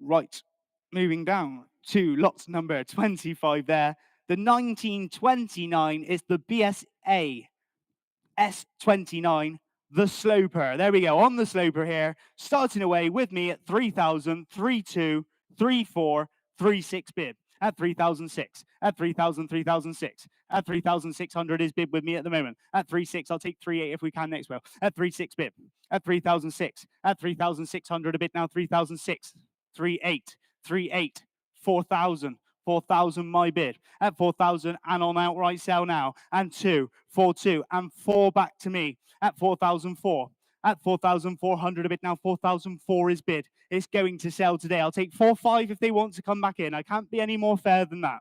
Right, moving down to lot number 25 there. The 1929 is the BSA S29, the sloper. There we go, on the sloper here, starting away with me at 3,000, 32, 34, 36 bid. At 3,006, at 3,000, 3,006, at 3,600 is bid with me at the moment. At 3,600, I'll take 3,800 if we can next well. At 3,600 bid. At 3,006, at 3,600 a bit now. 3,006, 3,800, 3,800, 4,000. 4,000 my bid. At 4,000 and on outright sale now. And 2, 4,2 and 4 back to me. At 4,004. At 4,400 a bit now. 4,004 is bid. It's going to sell today. I'll take 4,500 if they want to come back in. I can't be any more fair than that.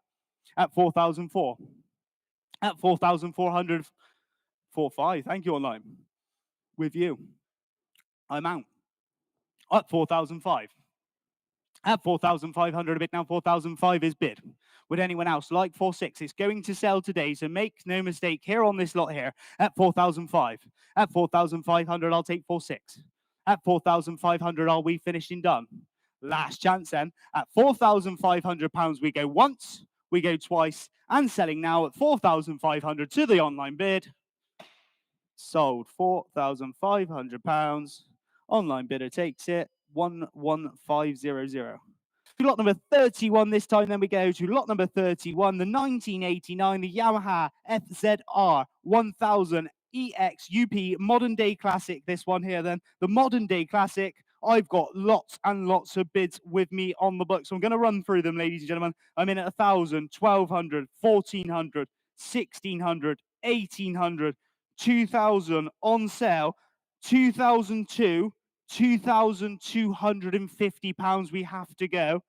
At 4,004. At 4,400. 4,500. Thank you, online. With you. I'm out. At 4,005. At 4,500 a bit now. 4,005 is bid. Would anyone else like 4,600? It's going to sell today, so make no mistake here on this lot here. At 4,500. At 4,500, I'll take 4,600. At 4,500, are we finished and done? Last chance then. At £4,500, we go once, we go twice, and selling now at 4,500 to the online bid. Sold £4,500. Online bidder takes it 11500. To lot number 31 this time, then we go to lot number 31, the 1989, the Yamaha FZR 1000 EX-UP modern day classic. This one here then, the modern day classic. I've got lots and lots of bids with me on the book, so I'm going to run through them, ladies and gentlemen. I'm in at 1,000, 1,200, 1,400, 1,600, 1,800, 2,000 on sale, 2,002, £2,250 we have to go,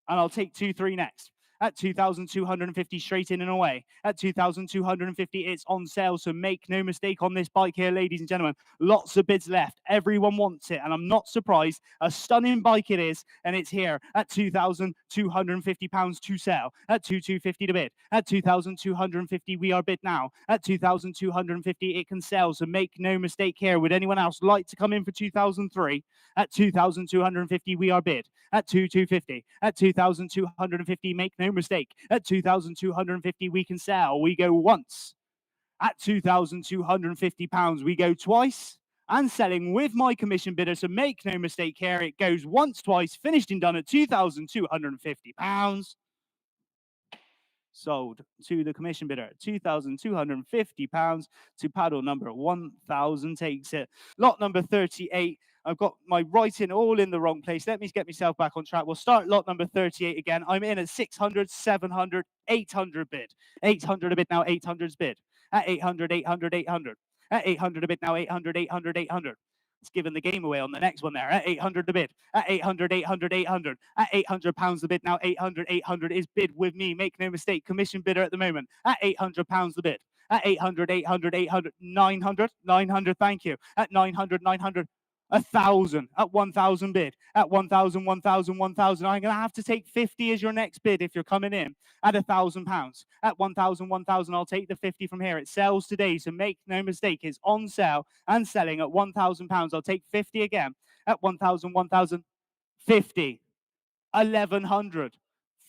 and I'll take 2-3 next. At 2,250 straight in and away. At 2,250 it's on sale, so make no mistake on this bike here, ladies and gentlemen. Lots of bids left. Everyone wants it, and I'm not surprised. A stunning bike it is, and it's here at £2,250 to sell. At 2,250 to bid. At 2,250 we are bid now. At 2,250 it can sell, so make no mistake here. Would anyone else like to come in for 2,003? At 2,250 we are bid. At 2,250. At 2,250, make no mistake. At 2,250 we can sell. We go once. At £2,250 we go twice. And selling with my commission bidder, so make no mistake here. It goes once, twice, finished and done at £2,250. Sold to the commission bidder at £2,250 to paddle number 1,000 takes it. Lot number 38. I've got my writing all in the wrong place. Let me get myself back on track. We'll start lot number 38 again. I'm in at 600, 700, 800 bid. 800 a bid now, 800's bid. At 800, 800, 800. At 800 a bid now, 800, 800, 800. It's giving the game away on the next one there. At 800 a bid. At 800, 800, 800. At £800 the bid now. 800, 800 is bid with me. Make no mistake. Commission bidder at the moment. At £800 the bid. At 800, 800, 800. 900, 900. Thank you. At 900, 900. 1,000. At 1,000 bid. At 1,000, 1,000, 1,000. I'm going to have to take 50 as your next bid if you're coming in. At £1,000. At 1,000, 1,000. I'll take the 50 from here. It sells today, so make no mistake. It's on sale and selling at £1,000. I'll take 50 again. At 1,000, 1,000. 50. 1,100.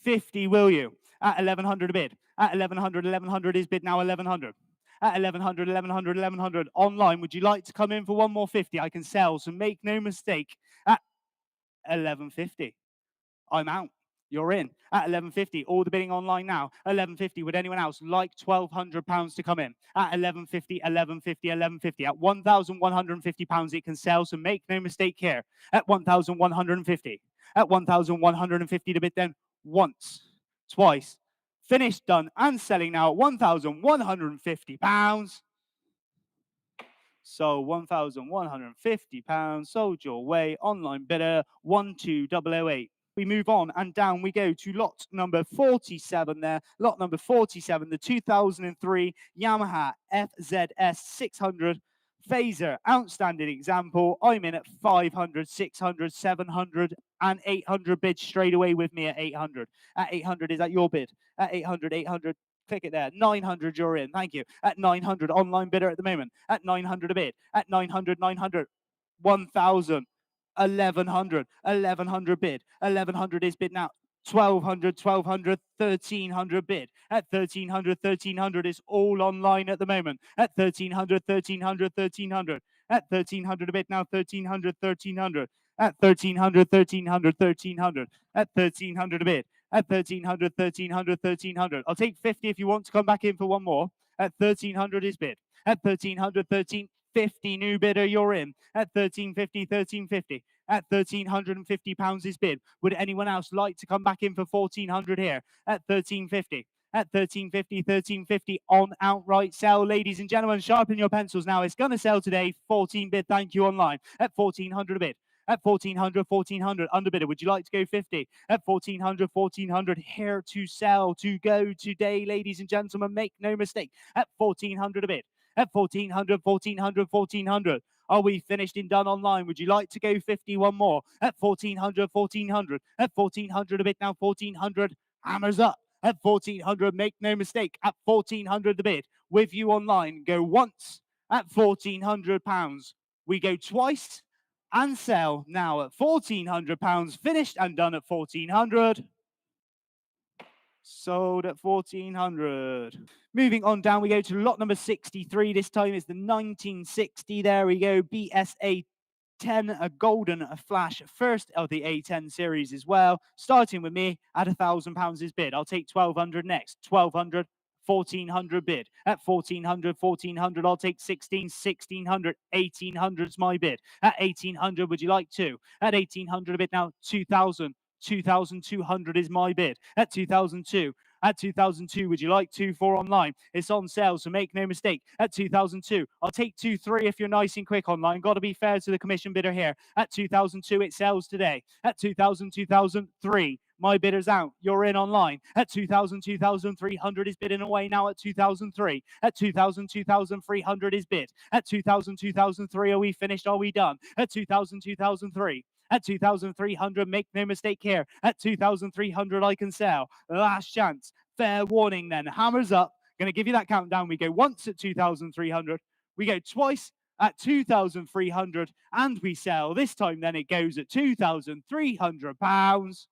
50, will you? At 1,100 a bid. At 1,100, 1,100 is bid now. 1,100. At 1,100, 1,100, 1,100. Online, would you like to come in for one more 50? I can sell, so make no mistake. At 1,150. I'm out. You're in. At 1,150. All the bidding online now. 1,150. Would anyone else like £1,200 to come in? At 1,150, 1,150, 1,150. At £1,150 it can sell, so make no mistake here. At 1,150. At 1,150 to bid then once, twice, finished, done, and selling now at £1,150. So £1,150 sold your way. Online bidder 12008. We move on and down we go to lot number 47 there. Lot number 47, the 2003 Yamaha FZS 600 Phaser. Outstanding example. I'm in at 500, 600, 700 and 800 bids straight away with me at 800. At 800, is that your bid? At 800, 800. Click it there. 900, you're in. Thank you. At 900, online bidder at the moment. At 900 a bid. At 900, 900. 1,000. 1100, 1100 bid, 1100 is bid now. 1200, 1200, 1300 bid. At 1300, 1300 is all online at the moment. At 1300, 1300, 1300. At 1300 a bid now. 1300, 1300. At 1300, 1300, 1300. At 1300 a bid. At 1300, 1300, 1300. I'll take 50 if you want to come back in for one more. At 1300 is bid. At 1300, 1350, new bidder, you're in. At 1350, 1350. At £1,350 is bid. Would anyone else like to come back in for 1,400 here? At 1350. At 1350, 1350 on outright sell. Ladies and gentlemen, sharpen your pencils now. It's going to sell today. 14 bid. Thank you online. At 1,400 a bid. At 1,400, 1,400 underbidder. Would you like to go 50? At 1,400, 1,400 here to sell, to go today, ladies and gentlemen. Make no mistake. At 1,400 a bid. At 1,400, 1,400, 1,400. Are we finished and done online? Would you like to go 51 more? At 1,400, 1,400. At 1,400 a bid now. 1,400. Hammers up. At 1,400, make no mistake. At 1,400 the bid. With you online. Go once at £1,400. We go twice and sell now at £1,400. Finished and done at 1,400. Sold at 1,400. Moving on down, we go to lot number 63. This time is the 1960. There we go. BSA 10, a golden flash, first of the A10 series as well. Starting with me at £1,000 is bid. I'll take 1,200 next. 1,200. 1,400 bid. At 1,400, 1,400, I'll take 16, 1,600, 1,800's my bid. At 1,800, would you like to? At 1,800 a bid now. 2,000. 2,200 is my bid. At 2,002. At 2,002, would you like 2,4 online? It's on sale, so make no mistake. At 2,002, I'll take 2,3 if you're nice and quick online. Got to be fair to the commission bidder here. At 2,002, it sells today. At 2,000, 2,003. My bidder's out. You're in online. At 2,000, 2,300 is bidding away now at 2,003. At 2,000, 2,300 is bid. At 2,000, 2,003, are we finished? Are we done? At 2,000, 2,003. At 2,300, make no mistake here. At 2,300, I can sell. Last chance. Fair warning then. Hammers up. Going to give you that countdown. We go once at 2,300. We go twice at 2,300. And we sell. This time then it goes at £2,300.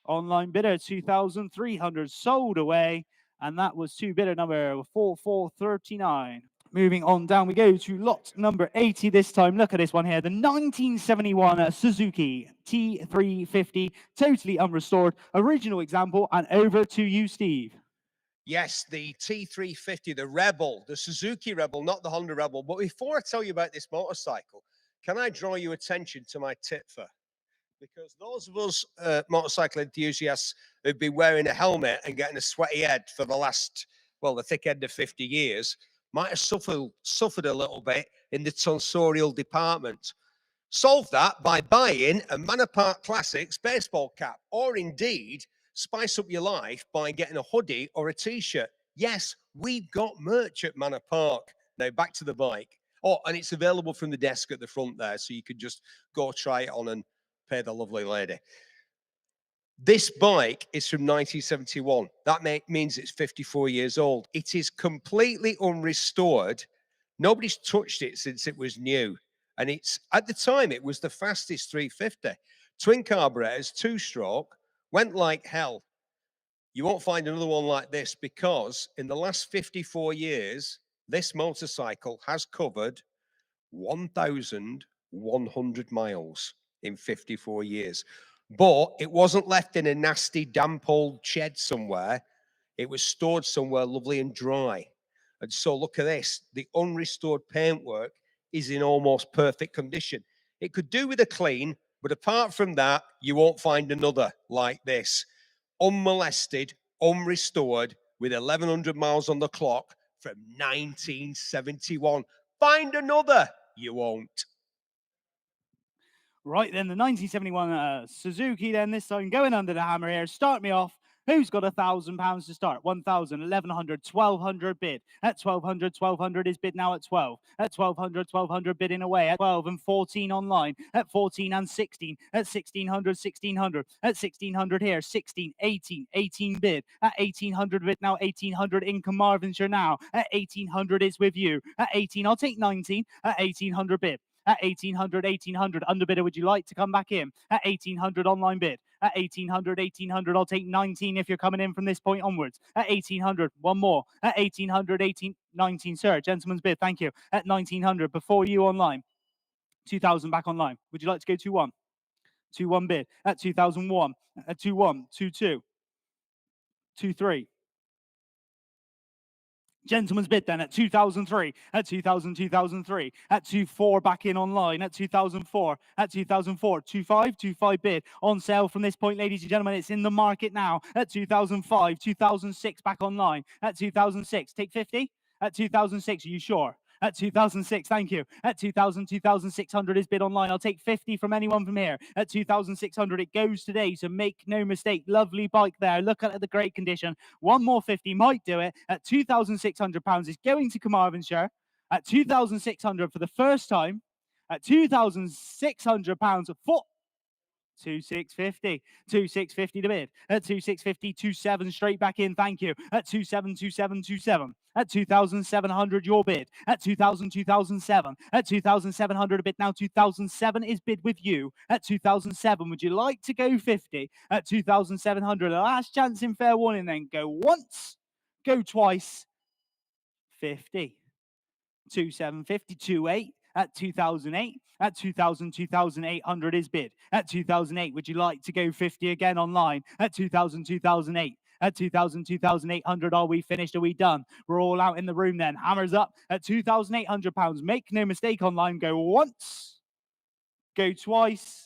Online bidder 2,300 sold away. And that was to bidder number 4439. Moving on down, we go to lot number 80 this time. Look at this one here. The 1971 Suzuki T350, totally unrestored. Original example, and over to you, Steve. Yes, the T350, the Rebel, the Suzuki Rebel, not the Honda Rebel. But before I tell you about this motorcycle, can I draw your attention to my Tipfer? Because those of us motorcycle enthusiasts who've been wearing a helmet and getting a sweaty head for the last, well, the thick end of 50 years, might have suffered a little bit in the tonsorial department. Solve that by buying a Manor Park Classics baseball cap, or indeed spice up your life by getting a hoodie or a t-shirt. Yes, we've got merch at Manor Park. Now back to the bike. Oh, and it's available from the desk at the front there, so you could just go try it on and pay the lovely lady. This bike is from 1971. That means it's 54 years old. It is completely unrestored. Nobody's touched it since it was new. And it's, at the time, it was the fastest 350. Twin carburetors, 2-stroke, went like hell. You won't find another one like this because in the last 54 years, this motorcycle has covered 1,100 miles in 54 years. But it wasn't left in a nasty, damp old shed somewhere. It was stored somewhere lovely and dry. And so look at this. The unrestored paintwork is in almost perfect condition. It could do with a clean, but apart from that, you won't find another like this. Unmolested, unrestored, with 1,100 miles on the clock from 1971. Find another. You won't. Right then, the 1971 Suzuki then, this time going under the hammer here. Start me off. Who's got £1,000 to start? 1,000, 1,100, 1,200 bid. At 1,200, 1,200 is bid now at 12. At 1,200, 1,200 bidding away. At 12 and 14 online. At 14 and 16. At 1,600, 1,600. At 1,600 here. 16, 18, 18 bid. At 1,800 bid now. 1,800 in Carmarthenshire now. At 1,800 is with you. At 18, I'll take 19. At 1,800 bid. At 1800, 1800. Underbidder, would you like to come back in? At 1800, online bid. At 1800, 1800. I'll take 19 if you're coming in from this point onwards. At 1800, one more. At 1800, 19, sir. Gentleman's bid, thank you. At 1900, before you online. 2000 back online. Would you like to go 2-1? 2-1 bid. At 2001. At 2-1, 2-2. 2-3. Gentleman's bid then at 2003, at 2000, 2003, at 24 back in online, at 2004, at 2004, 25, 25 bid on sale from this point, ladies and gentlemen. It's in the market now at 2005, 2006 back online, at 2006, take 50, at 2006, are you sure? At 2006, thank you. At 2000, 2600 is bid online. I'll take 50 from anyone from here. At 2600, it goes today, so make no mistake. Lovely bike there. Look at the great condition. One more 50 might do it. At £2,600 is going to Carmarthenshire. At 2,600 for the first time. At £2,600 for 2650, 2650 to bid. At 2650, 27 straight back in. Thank you. At 27, 27, 27. At 2,700, your bid. At 2,000, 2007. At 2,700 a bid now. 2007 is bid with you. At 2007, would you like to go 50? At 2,700, a last chance in fair warning. Then go once, go twice. 50. 2750, 28. At 2008, at 2,000, 2,800 is bid. At 2008, would you like to go 50 again online? At 2,000, 2008. At 2,000, 2,800, are we finished? Are we done? We're all out in the room then. Hammers up at £2,800. Make no mistake online. Go once, go twice.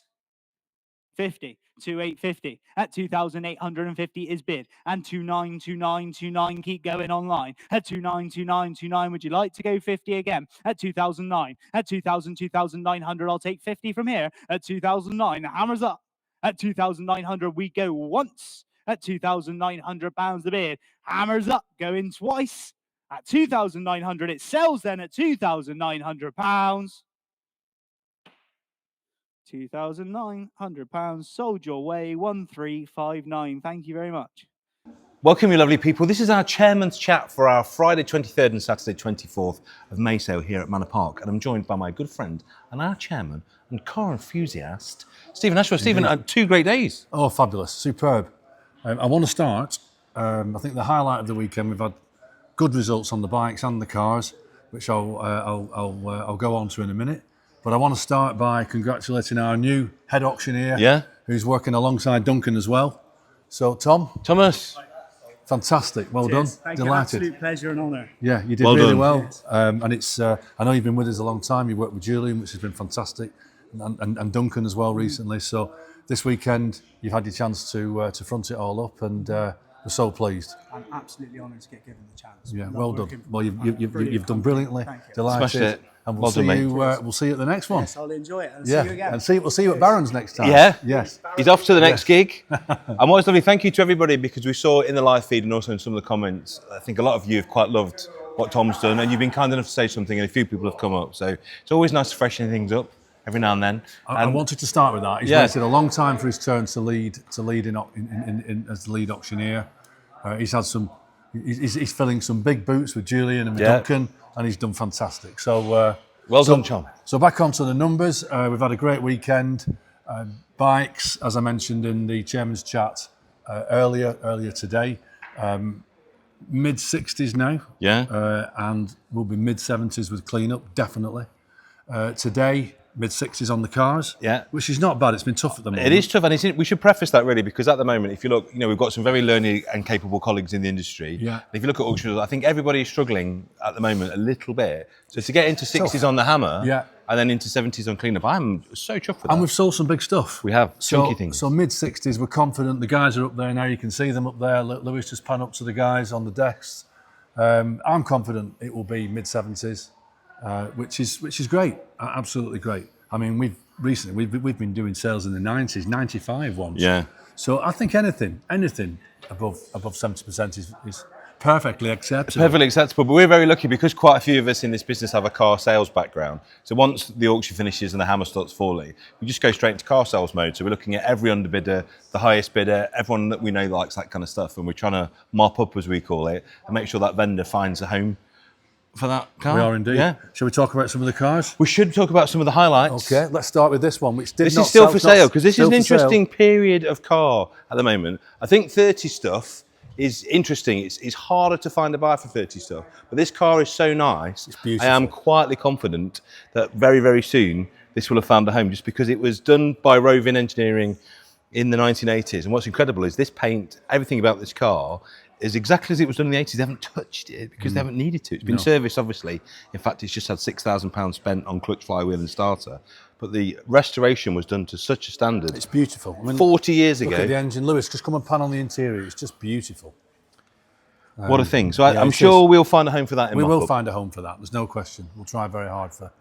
50, 2850. At 2,850 is bid. And 292929, keep going online. At 292929, would you like to go 50 again? At 2009. At 2,000, 2,900, I'll take 50 from here. At 2009, hammers up. At 2,900, we go once. At £2,900 the bid. Hammers up, going twice. At 2,900, it sells then at £2,900. £2,900 sold your way. 1359. Thank you very much. Welcome, you lovely people. This is our chairman's chat for our Friday 23rd and Saturday 24th of May sale here at Manor Park. And I'm joined by my good friend and our chairman and car enthusiast, Stephen Ashworth. Stephen, 2 great days. Oh, fabulous. Superb. I want to start. I think the highlight of the weekend, we've had good results on the bikes and the cars, which I'll go on to in a minute. But I want to start by congratulating our new head auctioneer, who's working alongside Duncan as well. So, Thomas. Fantastic. Well Cheers. done. Thank Delighted. You. Absolute pleasure and honour. Yeah, you did Well really done. well. Yes. And it's I know you've been with us a long time. You worked with Julian, which has been fantastic, and Duncan as well recently. So this weekend you've had your chance to front it all up, and we're so pleased. I'm absolutely honoured to get given the chance. Yeah, well done. Well, you've done brilliantly. Smashed Delighted. it. And Well done, mate. we'll see you at the next one. Yes, I'll enjoy it. And Yeah, see you again. and we'll see you at Barron's next time. Yeah. Yes. He's off to the next gig. And what was lovely, thank you to everybody, because we saw in the live feed and also in some of the comments, I think a lot of you have quite loved what Tom's done, and you've been kind enough to say something, and a few people have come up. So it's always nice to freshen things up every now and then. I wanted to start with that. He's waited a long time for his turn to lead in as the lead auctioneer. He's had some. He's filling some big boots with Julian and with Duncan, and he's done fantastic. So well done, Tom. So back onto the numbers. We've had a great weekend. Bikes, as I mentioned in the chairman's chat earlier today, mid 60s now. Yeah. And we'll be mid 70s with cleanup, definitely. Today, mid 60s on the cars. Yeah. Which is not bad. It's been tough at the moment. It is tough, and we should preface that really, because at the moment, if you look, we've got some very learned and capable colleagues in the industry. Yeah. And if you look at auctions, I think everybody is struggling at the moment a little bit. So to get into 60s on the hammer, and then into 70s on cleanup, I'm so chuffed with that. And we've sold some big stuff. We have, chunky things. So mid 60s, we're confident. The guys are up there now. You can see them up there. Lewis just pan up to the guys on the decks. I'm confident it will be mid 70s, which is great. Absolutely great. I mean, we've been doing sales in the 90s, 95 once. Yeah. So I think anything above 70% is perfectly acceptable. Perfectly acceptable, but we're very lucky because quite a few of us in this business have a car sales background. So once the auction finishes and the hammer starts falling, we just go straight into car sales mode. So we're looking at every underbidder, the highest bidder, everyone that we know likes that kind of stuff, and we're trying to mop up, as we call it, and make sure that vendor finds a home for that car. We are indeed. Yeah. Shall we talk about some of the cars? We should talk about some of the highlights. Okay, let's start with this one, which did This not is still sell, for sale because this is still an for sale. interesting period of car at the moment. I think 30 stuff is interesting. It's harder to find a buyer for 30 stuff, but this car is so nice. It's beautiful. I am quietly confident that very, very soon this will have found a home, just because it was done by Roving Engineering in the 1980s. And what's incredible is this paint, everything about this car is exactly as it was done in the 80s. They haven't touched it because they haven't needed to. It's been serviced, obviously. In fact, it's just had £6,000 spent on clutch, flywheel and starter. But the restoration was done to such a standard. It's beautiful. I mean, 40 years look ago. at the engine. Lewis, just come and pan on the interior. It's just beautiful. What a thing. So yeah, I'm it sure is. we'll find a home for that in We will mock-up. find a home for that. There's no question. We'll try very hard for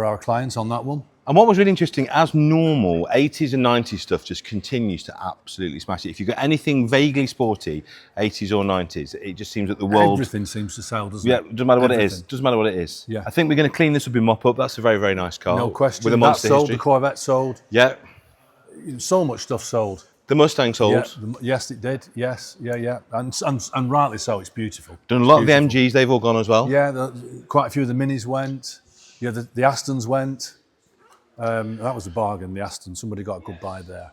our clients on that one. And what was really interesting, as normal, 80s and 90s stuff just continues to absolutely smash it. If you've got anything vaguely sporty, 80s or 90s, it just seems that the world... Everything seems to sell, doesn't Yeah, it? doesn't matter what it is. Everything. Doesn't matter what it is. Yeah. I think we're going to clean this up in mop-up. That's a very, very nice car. No question. With a That monster sold. history. The Corvette sold. Yeah. So much stuff sold. The Mustang sold. Yeah, yes, it did. Yes, yeah. And rightly so. It's beautiful. Done a lot Beautiful. of the MGs. They've all gone as well. Yeah, quite a few of the Minis went. Yeah, the Astons went. That was a bargain, the Aston. Somebody got a good buy there.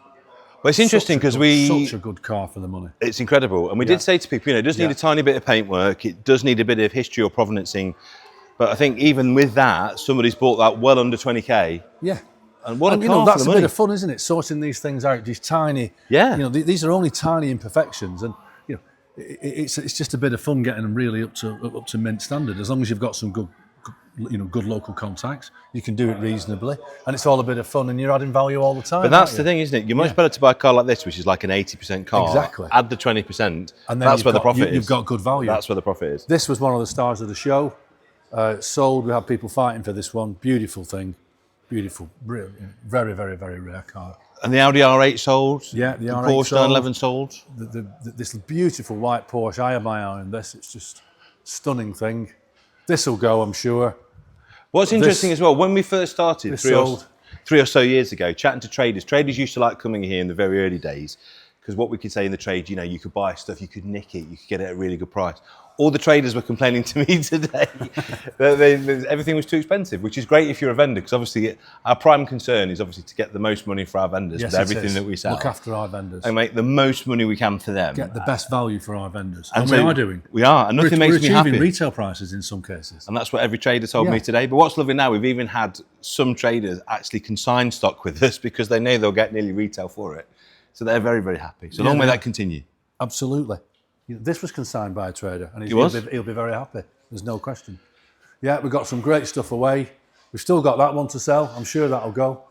Well, it's interesting because Such a good car for the money. It's incredible. And we did say to people, it does need a tiny bit of paintwork. It does need a bit of history or provenancing. But I think even with that, somebody's bought that well under 20k. Yeah. And what a you car know, for that's the a money. bit of fun, isn't it? Sorting these things out, these tiny. Yeah. You know, these are only tiny imperfections, and it's just a bit of fun getting them really up to mint standard. As long as you've got some good local contacts, you can do it reasonably, and it's all a bit of fun, and you're adding value all the time. But that's aren't the you? thing, isn't it? You're much better to buy a car like this, which is like an 80% car. Exactly. Add the 20%. And then that's where the profit is. You've got good value. That's where the profit is. This was one of the stars of the show. Sold. We had people fighting for this one. Beautiful thing. Beautiful. Very, very, very rare car. And the Audi R8 sold. Yeah, the R8 Porsche sold. 911 sold. This beautiful white Porsche. I have my eye on this. It's just stunning thing. This will go, I'm sure. What's interesting as well, when we first started this three or so years ago, chatting to traders used to like coming here in the very early days, because what we could say in the trade, you could buy stuff, you could nick it, you could get it at a really good price. All the traders were complaining to me today that everything was too expensive, which is great if you're a vendor, because obviously our prime concern is obviously to get the most money for our vendors with everything that we sell. Look after our vendors. And make the most money we can for them. Get the best value for our vendors. And And so we are doing. We are, and nothing We're makes me achieving happy. retail prices in some cases. And that's what every trader told me today. But what's lovely now, we've even had some traders actually consign stock with us because they know they'll get nearly retail for it. So they're very, very happy. So long may that continue. Absolutely. This was consigned by a trader, and was? he'll be very happy. There's no question. Yeah, we've got some great stuff away. We've still got that one to sell. I'm sure that'll go.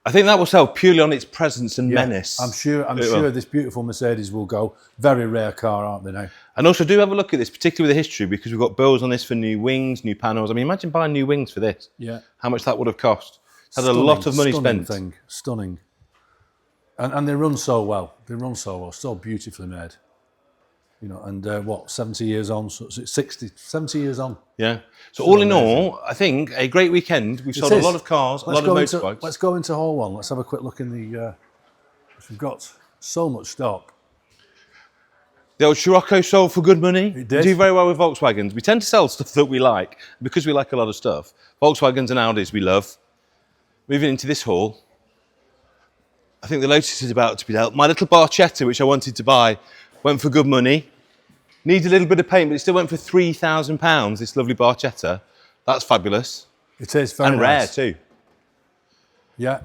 I think that will sell purely on its presence and menace. I'm sure this beautiful Mercedes will go. Very rare car, aren't they now? And also do have a look at this, particularly with the history, because we've got bills on this for new wings, new panels. I mean, imagine buying new wings for this. Yeah. How much that would have cost. Had a lot of money spent. Stunning. And they run so well. So beautifully made. And 70 years on, 70 years on. Yeah. So all in all, I think a great weekend. We've sold a lot of cars, a lot of motorbikes. Let's go into hall one. Let's have a quick look in the... we've got so much stock. The old Scirocco sold for good money. It did. We do very well with Volkswagens. We tend to sell stuff that we like, because we like a lot of stuff. Volkswagens and Audis we love. Moving into this hall, I think the Lotus is about to be dealt. My little Barchetta, which I wanted to buy, went for good money. Needs a little bit of paint, but it still went for £3,000, this lovely Barchetta. That's fabulous. It is very And nice. rare too. Yeah.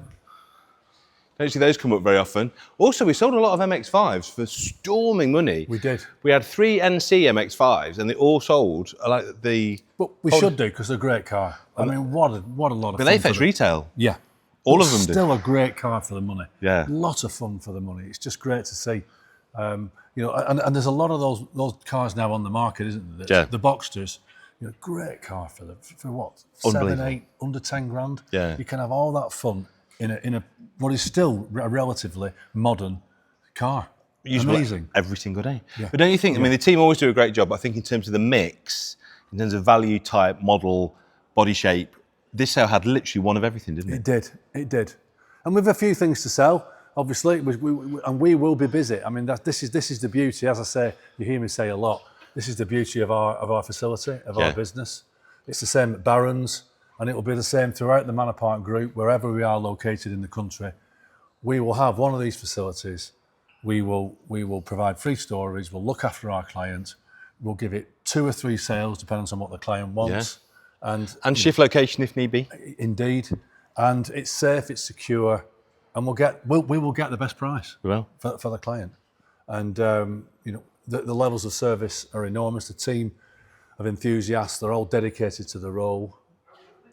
Don't see those come up very often. Also, we sold a lot of MX-5s for storming money. We did. We had 3 NC MX-5s, and they all sold. Like the. But we should do, because they're a great car. I mean, what a lot of fun. But they for fetch them. retail. Yeah. All of them do. Still a great car for the money. Yeah. Lot of fun for the money. It's just great to see. And there's a lot of those cars now on the market, isn't there? Yeah. The Boxsters. Great car for what? 7, 8, under 10 grand. Yeah. You can have all that fun in a what is still a relatively modern car. Usable Amazing. every single day. Yeah. But don't you think, I mean, the team always do a great job, but I think in terms of the mix, in terms of value, type, model, body shape, this sale had literally one of everything, didn't it? It did. And we've a few things to sell, obviously, and we will be busy. I mean, this is the beauty, as I say, you hear me say a lot, this is the beauty of our facility, of our business. It's the same at Barron's, and it will be the same throughout the Manor Park Group, wherever we are located in the country. We will have one of these facilities. We will provide free storage. We'll look after our client. We'll give it 2 or 3 sales, depending on what the client wants. And shift location if need be. Indeed, and it's safe, it's secure, and we will get the best price for the client. And the levels of service are enormous. The team of enthusiasts, they're all dedicated to the role.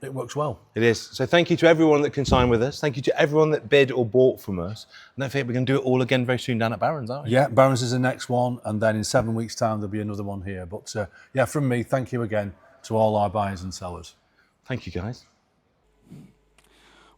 It works well. It is. So thank you to everyone that consigned with us. Thank you to everyone that bid or bought from us. And don't forget, we're going to do it all again very soon down at Barron's, aren't we? Yeah, Barron's is the next one, and then in 7 weeks' time there'll be another one here. But from me, thank you again to all our buyers and sellers. Thank you, guys.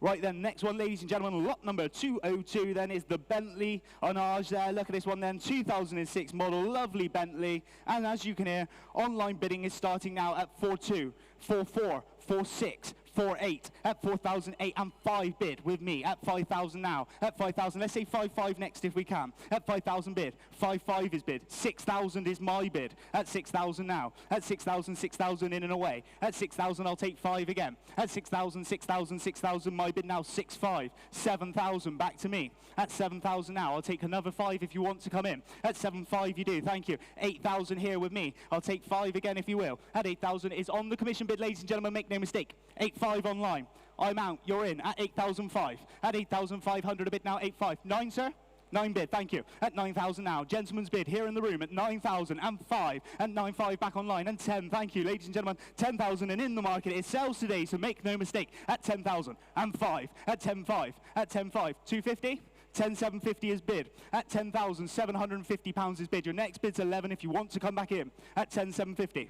Right then, next one, ladies and gentlemen, lot number 202 then is the Bentley Honage there. Look at this one then, 2006 model, lovely Bentley. And as you can hear, online bidding is starting now at 4.2, 4.4, 4.6, 4.8, at 4,008 and 5 bid with me at 5,000 now. At 5,000, let's say 5.5 next if we can. At 5,000 bid, 5.5 is bid, 6,000 is my bid. At 6,000 now. At 6,000, 6,000 in and away. At 6,000 I'll take 5 again. At 6,000, 6,000, 6,000 my bid now, 6.5, 7,000 back to me. At 7,000 now, I'll take another 5 if you want to come in. At 7.5 you do, thank you. 8,000 here with me. I'll take 5 again if you will. At 8,000 is on the commission bid, ladies and gentlemen, make no mistake. 8.5 online. I'm out, you're in at 8,005. At 8,500 a bid now, 8.5. 9, sir? 9 bid, thank you. At 9,000 now, gentleman's bid here in the room at 9,005 and 9.5 back online and 10, thank you, ladies and gentlemen, 10,000 and in the market, it sells today, so make no mistake, at 10,000 and 5, at 10.5, at 10.5, 250? 10,750 is bid. At 10,750 pounds is bid. Your next bid's 11 if you want to come back in. At 10,750.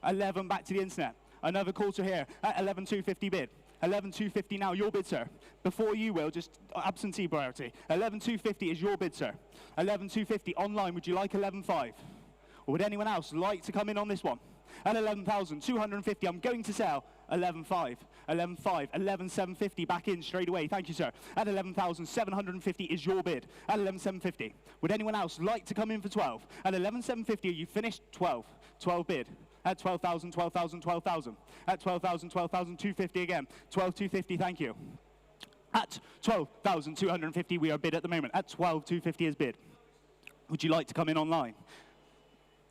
11 back to the internet. Another quarter here at 11,250 bid. 11,250 now, your bid, sir. Before you will, just absentee priority. 11,250 is your bid, sir. 11,250 online, would you like 11,5? Or would anyone else like to come in on this one? At 11,250, I'm going to sell 11,5, 11,5, 11,750 back in straight away. Thank you, sir. At 11,750 is your bid. At 11,750, would anyone else like to come in for 12? At 11,750, you finished 12. 12 bid. At 12,000, 12,000, 12,000. At 12,000, 12,250 again. 12,250, thank you. At 12,250, we are bid at the moment. At 12,250 is bid. Would you like to come in online?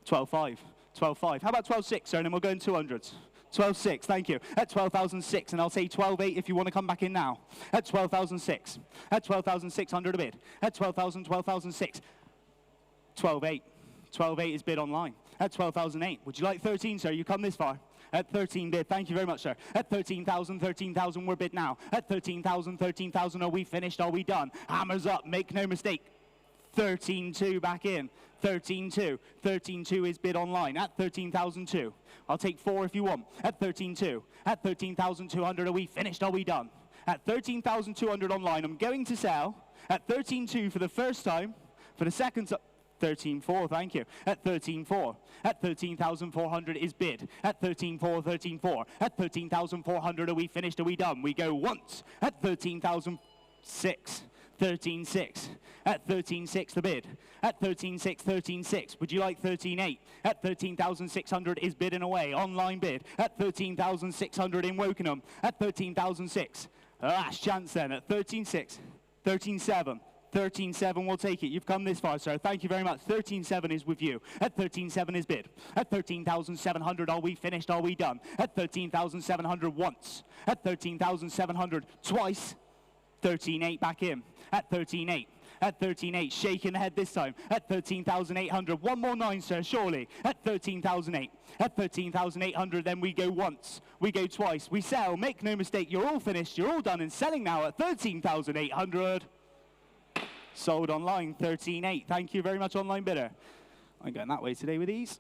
12,5, 12,5. How about 12,6, sir, and then we'll go in 200s. 12,6, thank you. At 12,006, and I'll say 12,8 if you want to come back in now. At 12,006. At 12,600 a bid. At 12,000, 12,006. 12,8. 12,8 is bid online. At 12,008. Would you like 13, sir? You come this far. At 13 bid. Thank you very much, sir. At 13,000, 13,000, we're bid now. At 13,000, 13,000, are we finished? Are we done? Hammers up. Make no mistake. 13.2 back in. 13.2. 13.2 is bid online. At 13,002. I'll take 4 if you want. At 13.2. At 13,200, are we finished? Are we done? At 13,200 online, I'm going to sell. At 13.2 for the first time. For the second time. 13.4, thank you. At 13.4. At 13,400 is bid. At 13.4, 13.4. At 13,400, are we finished? Are we done? We go once. At 13,006. 13.6. At 13.6 the bid. At 13.6, 13.6. Would you like 13.8? At 13,600 is bid and away. Online bid. At 13,600 in Wokenham. At 13,006. Last chance then. At 13.6. 13.7. 13.7 will take it. You've come this far, sir. Thank you very much. 13.7 is with you. At 13.7 is bid. At 13,700, are we finished? Are we done? At 13,700 once. At 13,700 twice. 13.8 back in. At 13.8. At 13.8, shaking the head this time. At 13,800, one more 9, sir, surely. At 13,008. At 13,800, then we go once. We go twice. We sell. Make no mistake, you're all finished. You're all done and selling now at 13,800. Sold online, 13.8. Thank you very much, online bidder. I'm going that way today with these.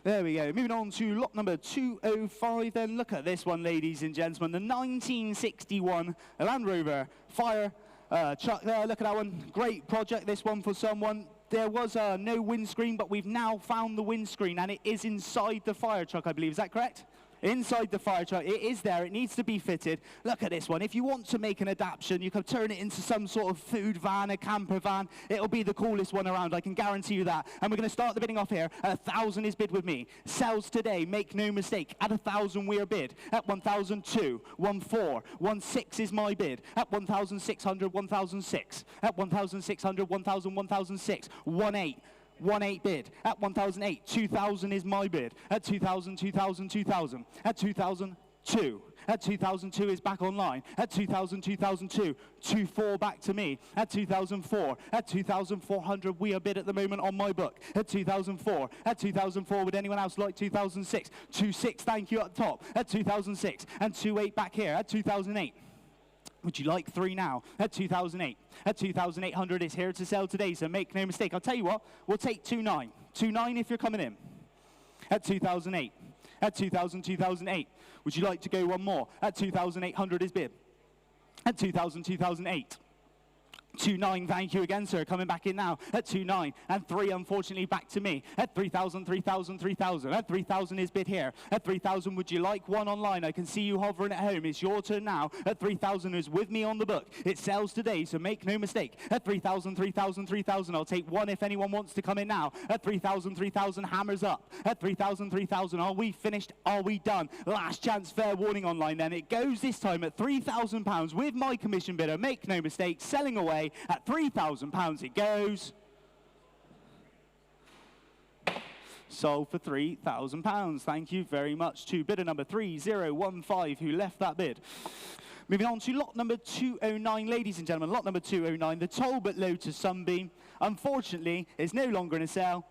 There we go. Moving on to lot number 205 then. Look at this one, ladies and gentlemen. The 1961 Land Rover Fire truck there. Look at that one. Great project, this one, for someone. There was no windscreen, but we've now found the windscreen, and it is inside the fire truck, I believe. Is that correct? inside the fire truck. It is there. It needs to be fitted. Look at this one. If you want to make an adaptation, you can turn it into some sort of food van, a camper van. It'll be the coolest one around. I can guarantee you that. And we're going to start the bidding off here. At 1,000 is bid with me. Sells today. Make no mistake. At 1,000 we are bid. At 1,002, 1,4, 1,6 is my bid. At 1,600, 1,006. At 1,600, 1,000, 1,006. 1,8. 1,8 bid. At 1,008, 2,000 is my bid. At 2,000, 2,000, 2,000. At 2,002. At 2,002 is back online. At 2,000, 2,002. 2,4 back to me. At 2,004. At 2,400 we are bid at the moment on my book. At 2,004. At 2,004 would anyone else like 2,006? 2,6 thank you at the top. At 2,006. And 2,8 back here. At 2,008. Would you like 3 now? At 2,008. At 2,800 is here to sell today, so make no mistake. I'll tell you what, we'll take 2,9. 2,9 if you're coming in. At 2,008. At 2,000, 2,008. Would you like to go one more? At 2,800 is bid. At 2,000, 2,008. 2,9, thank you again, sir. Coming back in now at 2,9 and 3, unfortunately, back to me at 3,000, 3,000, 3,000. At 3,000 is bid here. At 3,000, would you like one online? I can see you hovering at home. It's your turn now. At 3,000 is with me on the book. It sells today, so make no mistake. At 3,000, 3,000, 3,000. I'll take one if anyone wants to come in now. At 3,000, 3,000, hammers up. At 3,000, 3,000. Are we finished? Are we done? Last chance, fair warning online then. It goes this time at £3,000 with my commission bidder. Make no mistake, selling away. At £3,000 it goes. Sold for £3,000. Thank you very much to bidder number 3015 who left that bid. Moving on to lot number 209, ladies and gentlemen. Lot number 209, the Talbot Lotus Sunbeam. Unfortunately, is no longer in a sale.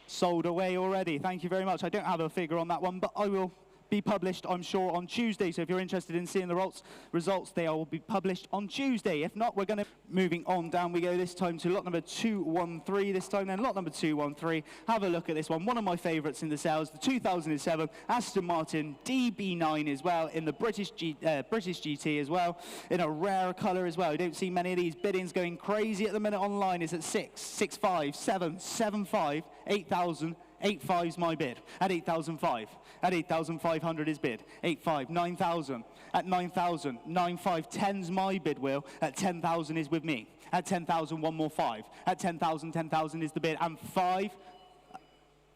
Sold away already. Thank you very much. I don't have a figure on that one, but I will be published, I'm sure, on Tuesday. So if you're interested in seeing the results, they will be published on Tuesday. If not, we're going to... Moving on down we go this time to lot number 213 this time. Then lot number 213, have a look at this one. One of my favourites in the sales, the 2007 Aston Martin DB9 as well, in the British GT as well, in a rare colour as well. You don't see many of these. Biddings going crazy at the minute online. It's at 6, 6.5, 7, 7.5, 8,000. 8.5 is my bid. At 8,005. At 8,500 is bid. 8.5, 9,000. At 9,000, 9.5, 10's my bid, Will. At 10,000 is with me. At 10,000, one more 5. At 10,000, 10,000 is the bid. And 5,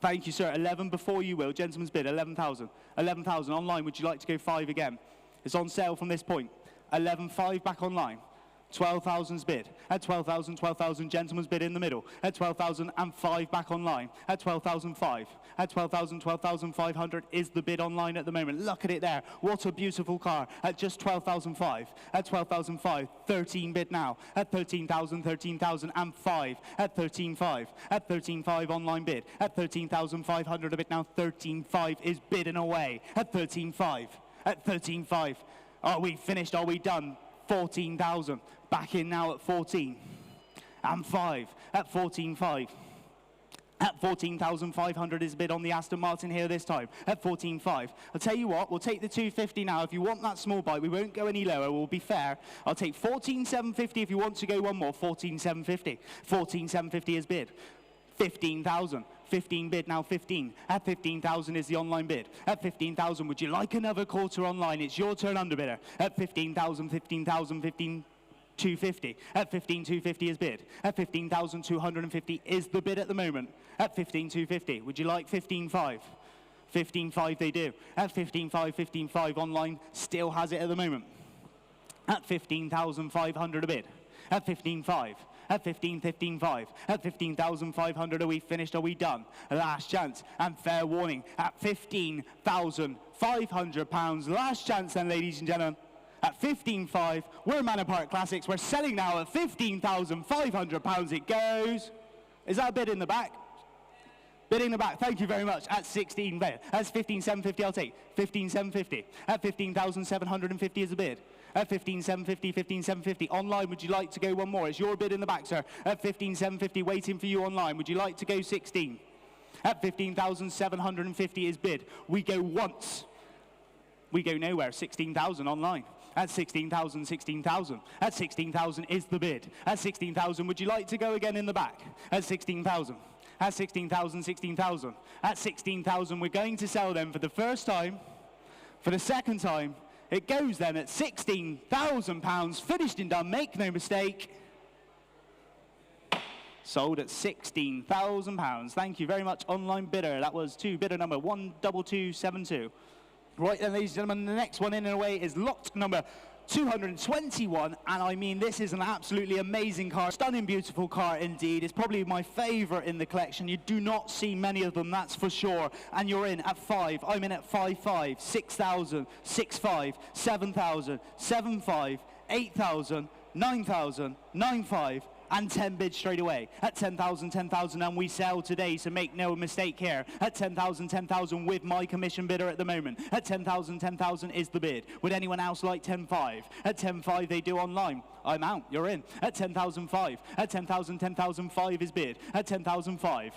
thank you, sir. 11 before you, Will. Gentleman's bid, 11,000. 11,000 online. Would you like to go 5 again? It's on sale from this point. 11.5 back online. 12,000's bid. At 12,000, 12,000, gentleman's bid in the middle. At 12,005 back online. At 12,005. At 12,000, 12,500 is the bid online at the moment. Look at it there. What a beautiful car. At just 12,005. At 12,005, 13 bid now. At 13,000, 13,005. At 13,5. At 13,5 online bid. At 13,500 a bid now. 13,5 is bidden away. At 13,5. At 13,5. Are we finished? Are we done? 14,000. Back in now at 14. And 5 at 14,5. At 14,500 is bid on the Aston Martin here this time. At 14,5. I'll tell you what, we'll take the 250 now. If you want that small bite, we won't go any lower. We'll be fair. I'll take 14,750 if you want to go one more. 14,750. 14,750 is bid. 15,000. 15 bid now, 15. At 15,000 is the online bid. At 15,000, would you like another quarter online? It's your turn, underbidder. At 15,000, 15,000, 15,250. At 15,250 is bid. At 15,250 is the bid at the moment. At 15,250, would you like 15,5? 15,5 they do. At 15,5, 15,5 online still has it at the moment. At 15,500 a bid. At 15,5. At 15, 15,5. At 15,500, are we finished? Are we done? Last chance and fair warning at £15,500. Last chance then, ladies and gentlemen. At 15,500, we're Manor Park Classics. We're selling now at £15,500 it goes. Is that a bid in the back? Bid in the back, thank you very much. At 16, that's 15,750, I'll take. 15,750. At 15,750 is a bid. At 15,750, 15,750. Online, would you like to go one more? It's your bid in the back, sir. At 15,750, waiting for you online. Would you like to go 16? At 15,750 is bid. We go once. We go nowhere. 16,000 online. At 16,000, 16,000. At 16,000 is the bid. At 16,000, would you like to go again in the back? At 16,000. At 16,000, 16,000. At 16,000, we're going to sell them for the first time For the second time, it goes then at £16,000, finished and done, make no mistake. Sold at £16,000. Thank you very much, online bidder. That was bidder number 12272. Right then, ladies and gentlemen, the next one in and away is lot number 221, and I mean, this is an absolutely amazing car, stunning, beautiful car indeed. It's probably my favorite in the collection. You do not see many of them, that's for sure. And you're in at 5, I'm in at 5.5, 6,000, 6.5, 7,000, 7.5, 8,000, 9,000, 9.5, and 10 bids straight away. At 10,000, 10,000, and we sell today, so make no mistake here. At 10,000, 10,000 with my commission bidder at the moment. At 10,000, 10,000 is the bid. Would anyone else like 10.5? At 10.5 they do online. I'm out, you're in. At 10,005. At 10,000, 10,005 is bid. At 10,005.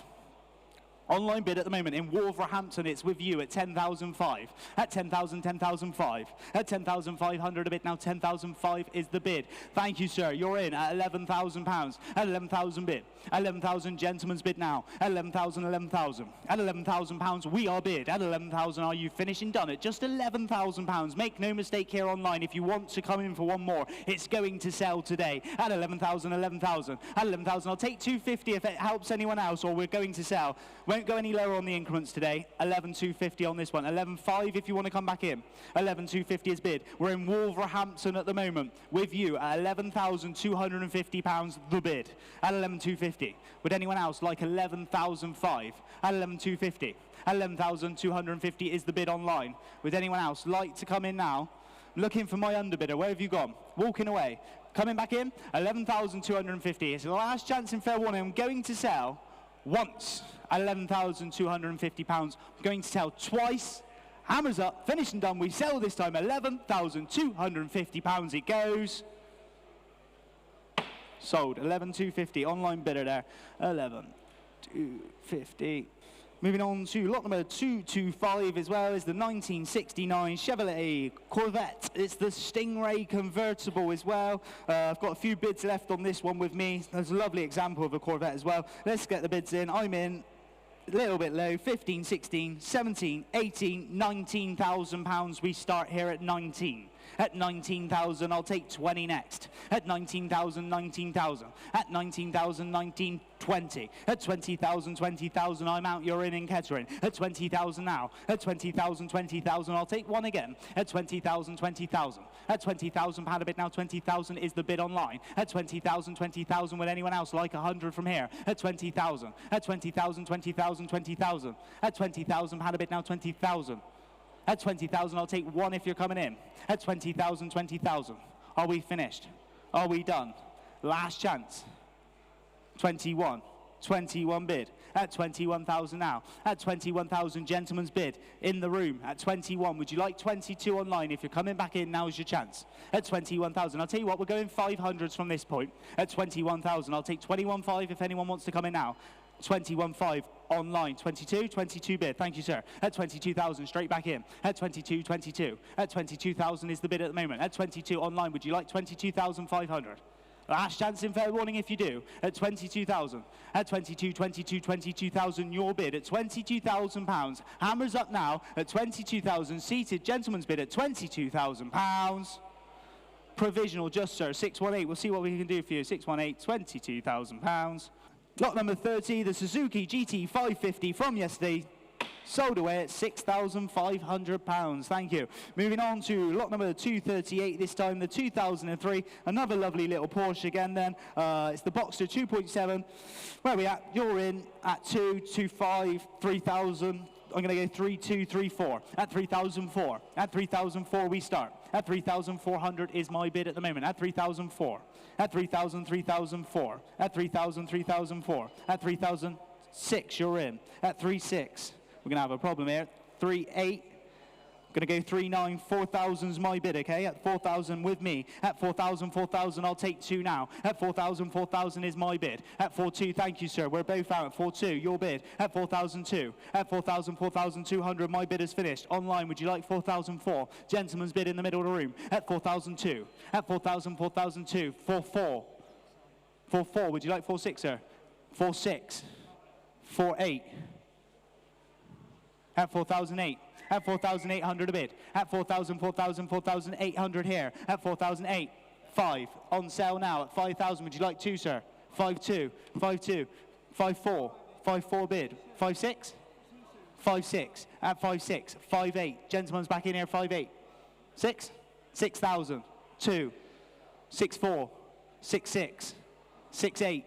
Online bid at the moment in Wolverhampton, it's with you at 10,005. At 10,000, 10,005. At 10,500 a bid now, 10,005 is the bid. Thank you, sir. You're in at £11,000. At 11,000 bid. 11,000 gentlemen's bid now. At 11,000, 11,000. At £11,000 we are bid. At 11,000 are you finishing done at just £11,000. Make no mistake here online, if you want to come in for one more, it's going to sell today. At 11,000, 11,000. At 11,000 I'll take 250 if it helps anyone else, or we're going to sell. Won't go any lower on the increments today. 11,250 on this one. 11,500 if you want to come back in. 11,250 is bid. We're in Wolverhampton at the moment with you at £11,250 the bid. At 11,250. Would anyone else like 11,005? At 11,250. At 11,250 is the bid online. Would anyone else like to come in now? Looking for my underbidder. Where have you gone? Walking away. Coming back in. 11,250. It's the last chance in fair warning. I'm going to sell once at £11,250. I'm going to sell twice. Hammers up, finished and done. We sell this time £11,250. It goes. Sold. 11,250. Online bidder there. 11,250. Moving on to lot number 225 as well is the 1969 Chevrolet Corvette. It's the Stingray convertible as well. I've got a few bids left on this one with me. There's a lovely example of a Corvette as well. Let's get the bids in. I'm in. A little bit low, 15, 16, 17, 18, £19,000. We start here at 19. At 19,000, I'll take 20 next. At 19,000, 19,000. At 19,000, 19, 20. At 20,000, 20,000, I'm out, you're in Kettering. At 20,000 now. At 20,000, 20,000, I'll take one again. At 20,000, 20,000. At £20,000 a bid now, 20,000 is the bid online. At 20,000, 20,000, would anyone else like 100 from here? At 20,000. At 20,000, 20,000, 20,000. At £20,000 a bid now, 20,000. At 20,000, I'll take one if you're coming in. At 20,000, 20,000. Are we finished? Are we done? Last chance. 21. 21 bid. At 21,000 now. At 21,000, gentlemen's bid in the room. At 21, would you like 22 online? If you're coming back in, now's your chance. At 21,000, I'll tell you what, we're going 500s from this point. At 21,000, I'll take 21.5 if anyone wants to come in now. 21.5 online. 22, 22 bid. Thank you, sir. At 22,000, straight back in. At 22, 22. At 22,000 is the bid at the moment. At 22 online, would you like 22,500? Last chance in fair warning if you do. At 22,000. At 22, 22, 22,000, your bid at £22,000. Hammers up now at 22,000. Seated gentleman's bid at £22,000. Provisional just, sir. 618. We'll see what we can do for you. 618, £22,000. Lot number 30, the Suzuki GT 550 from yesterday, sold away at £6,500. Thank you. Moving on to lot number 238, this time the 2003. Another lovely little Porsche again then. It's the Boxster 2.7. Where are we at? You're in at 225, 3,000. I'm going to go 3,234. At 3,004. At 3,004 we start. At 3,400 is my bid at the moment. At 3,004. At 3,000, 3,004. At 3,000, 3,004. At 3,006 you're in. At 3,6. We're going to have a problem here. 3,8. Going to go 3,9, 4,000's my bid, okay? At 4,000 with me. At 4,000, 4,000, I'll take two now. At 4,000, 4,000 is my bid. At 4,2, thank you, sir. We're both out at 4,2, your bid. At 4,002. At 4,000, 4,200, my bid is finished. Online, would you like 4,004? Gentleman's bid in the middle of the room. At 4,002. At 4,000, 4,002. 4,4. 4,4, would you like 4,6, sir? 4,6. 4,8. At 4,008. At 4,800 a bid. At 4,000, 4,000, 4,800 here. At 4,008. 5. On sale now at 5,000. Would you like 2, sir? 5,2. 5,2. 5,4. 5,4 bid. 5,6. 5,6. At 5,6. 5,8. Gentleman's back in here. 5,8. 6. 6,000. 2. 6,4. 6,6. 6,8.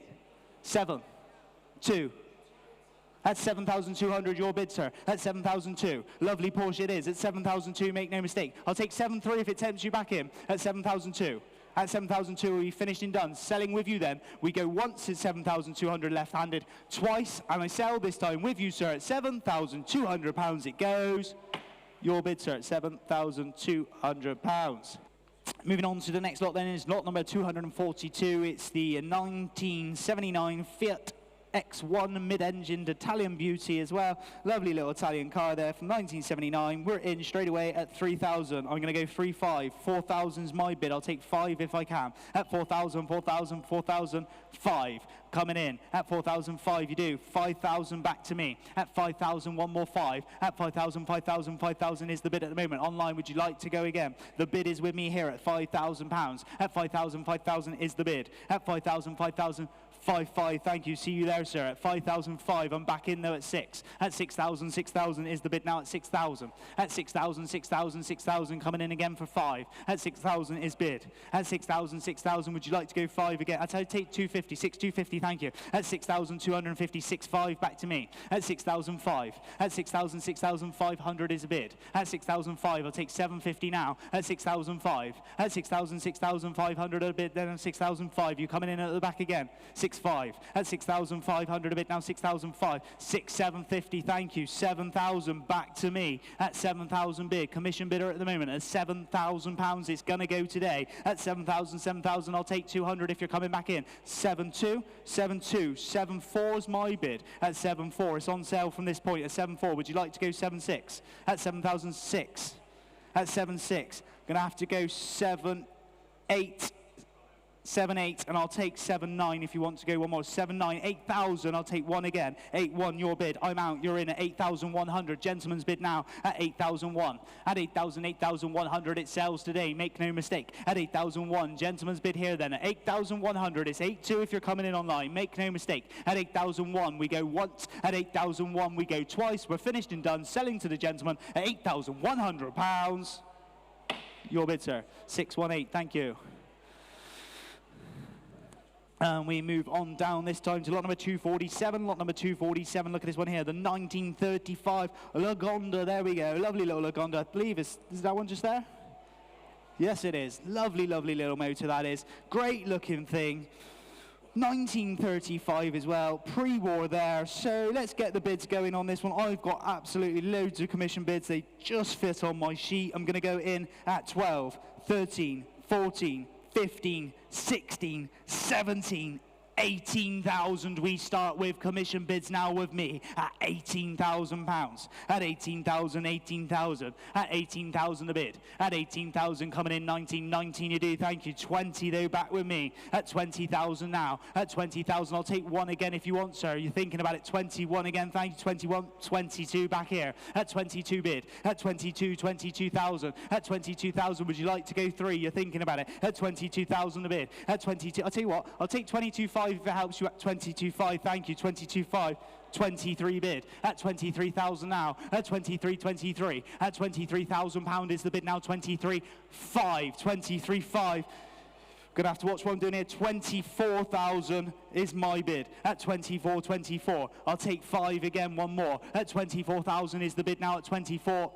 7. 2. That's 7,200, your bid, sir. That's 7,002. Lovely Porsche it is. At 7,002, make no mistake. I'll take 7,3 if it tempts you back in. At 7,002. At 7,002, we finished and done. Selling with you then. We go once at 7,200 left-handed, twice, and I sell this time with you, sir, at £7,200 it goes. Your bid, sir, at £7,200. Moving on to the next lot then is lot number 242. It's the 1979 Fiat X1 mid-engined Italian beauty as well. Lovely little Italian car there from 1979. We're in straight away at 3,000. I'm going to go 3,500. 4,000's my bid. I'll take 5 if I can. At 4,000, 4,000, 4,000, 5. Coming in. At 4,005 you do. 5,000 back to me. At 5,000, one more 5. At 5,000, 5,000, 5,000 is the bid at the moment. Online, would you like to go again? The bid is with me here at £5,000. At 5,000, 5,000 is the bid. At 5,000, 5,000, 5,500, thank you. See you there, sir. At 5,005, I'm back in though at 6. At 6,000, 6,000 is the bid now at 6,000. At 6,000, 6,000, 6,000, coming in again for 5. At 6,000 is bid. At 6,000, 6,000, would you like to go 5 again? I'll take 250, 6,250, thank you. At 6,250, 6,500, back to me. At 6,005. At 6,000, 6,500 is a bid. At 6,005, I'll take 750 now. At 6,005. At 6,000, 6,500 a bid, then at 6,005. You coming in at the back again. 6,500. At 6,500 a bit now. 6,005. 6,750. Thank you. 7,000 back to me. At 7,000 bid. Commission bidder at the moment at £7,000. It's gonna go today. At 7,000. 7,000. I'll take 200 if you're coming back in. 7,2. 7,2. 7,4 is my bid. At 7,4. It's on sale from this point at 7,4. Would you like to go 7,6? At 7,006. At 7,6. Gonna have to go 7,8. 7,8, and I'll take 7,9 if you want to go one more. 7,9, 8,000, I'll take one again. 8,1, your bid. I'm out, you're in at 8,100. Gentleman's bid now at 8,001. At 8,000, 8,100, it sells today, make no mistake. At 8,001, gentleman's bid here then. At 8,100, it's 8,2 if you're coming in online, make no mistake. At 8,001, we go once. At 8,001, we go twice. We're finished and done. Selling to the gentleman at £8,100. Your bid, sir. 618, thank you. And we move on down this time to lot number 247. Lot number 247, look at this one here, the 1935 Lagonda. There we go, lovely little Lagonda. I believe, is that one just there? Yes, it is. Lovely, lovely little motor that is. Great looking thing. 1935 as well, pre-war there. So let's get the bids going on this one. I've got absolutely loads of commission bids. They just fit on my sheet. I'm going to go in at 12, 13, 14, 15, 16, 17, 18,000 we start with. Commission bids now with me at £18,000. At 18,000, 18,000. At 18,000 a bid. At 18,000 coming in 19, 19 you do, thank you. 20 though back with me. At 20,000 now. At 20,000 I'll take one again if you want, sir. You're thinking about it. 21 again, thank you. 21, 22 back here. At 22 bid. At 22, 22,000. At 22,000 would you like to go 3? You're thinking about it. At 22,000 a bid. At 22, I'll tell you what, I'll take 22,500 if it helps you. At 22,500, thank you. 22,500. 23 bid. At 23,000 now. At 23, 23. At £23,000 is the bid now. 23,500. 23,500. Gonna have to watch what I'm doing here. 24,000 is my bid. At 24, 24. I'll take 5 again, one more. At 24,000 is the bid now. At 24.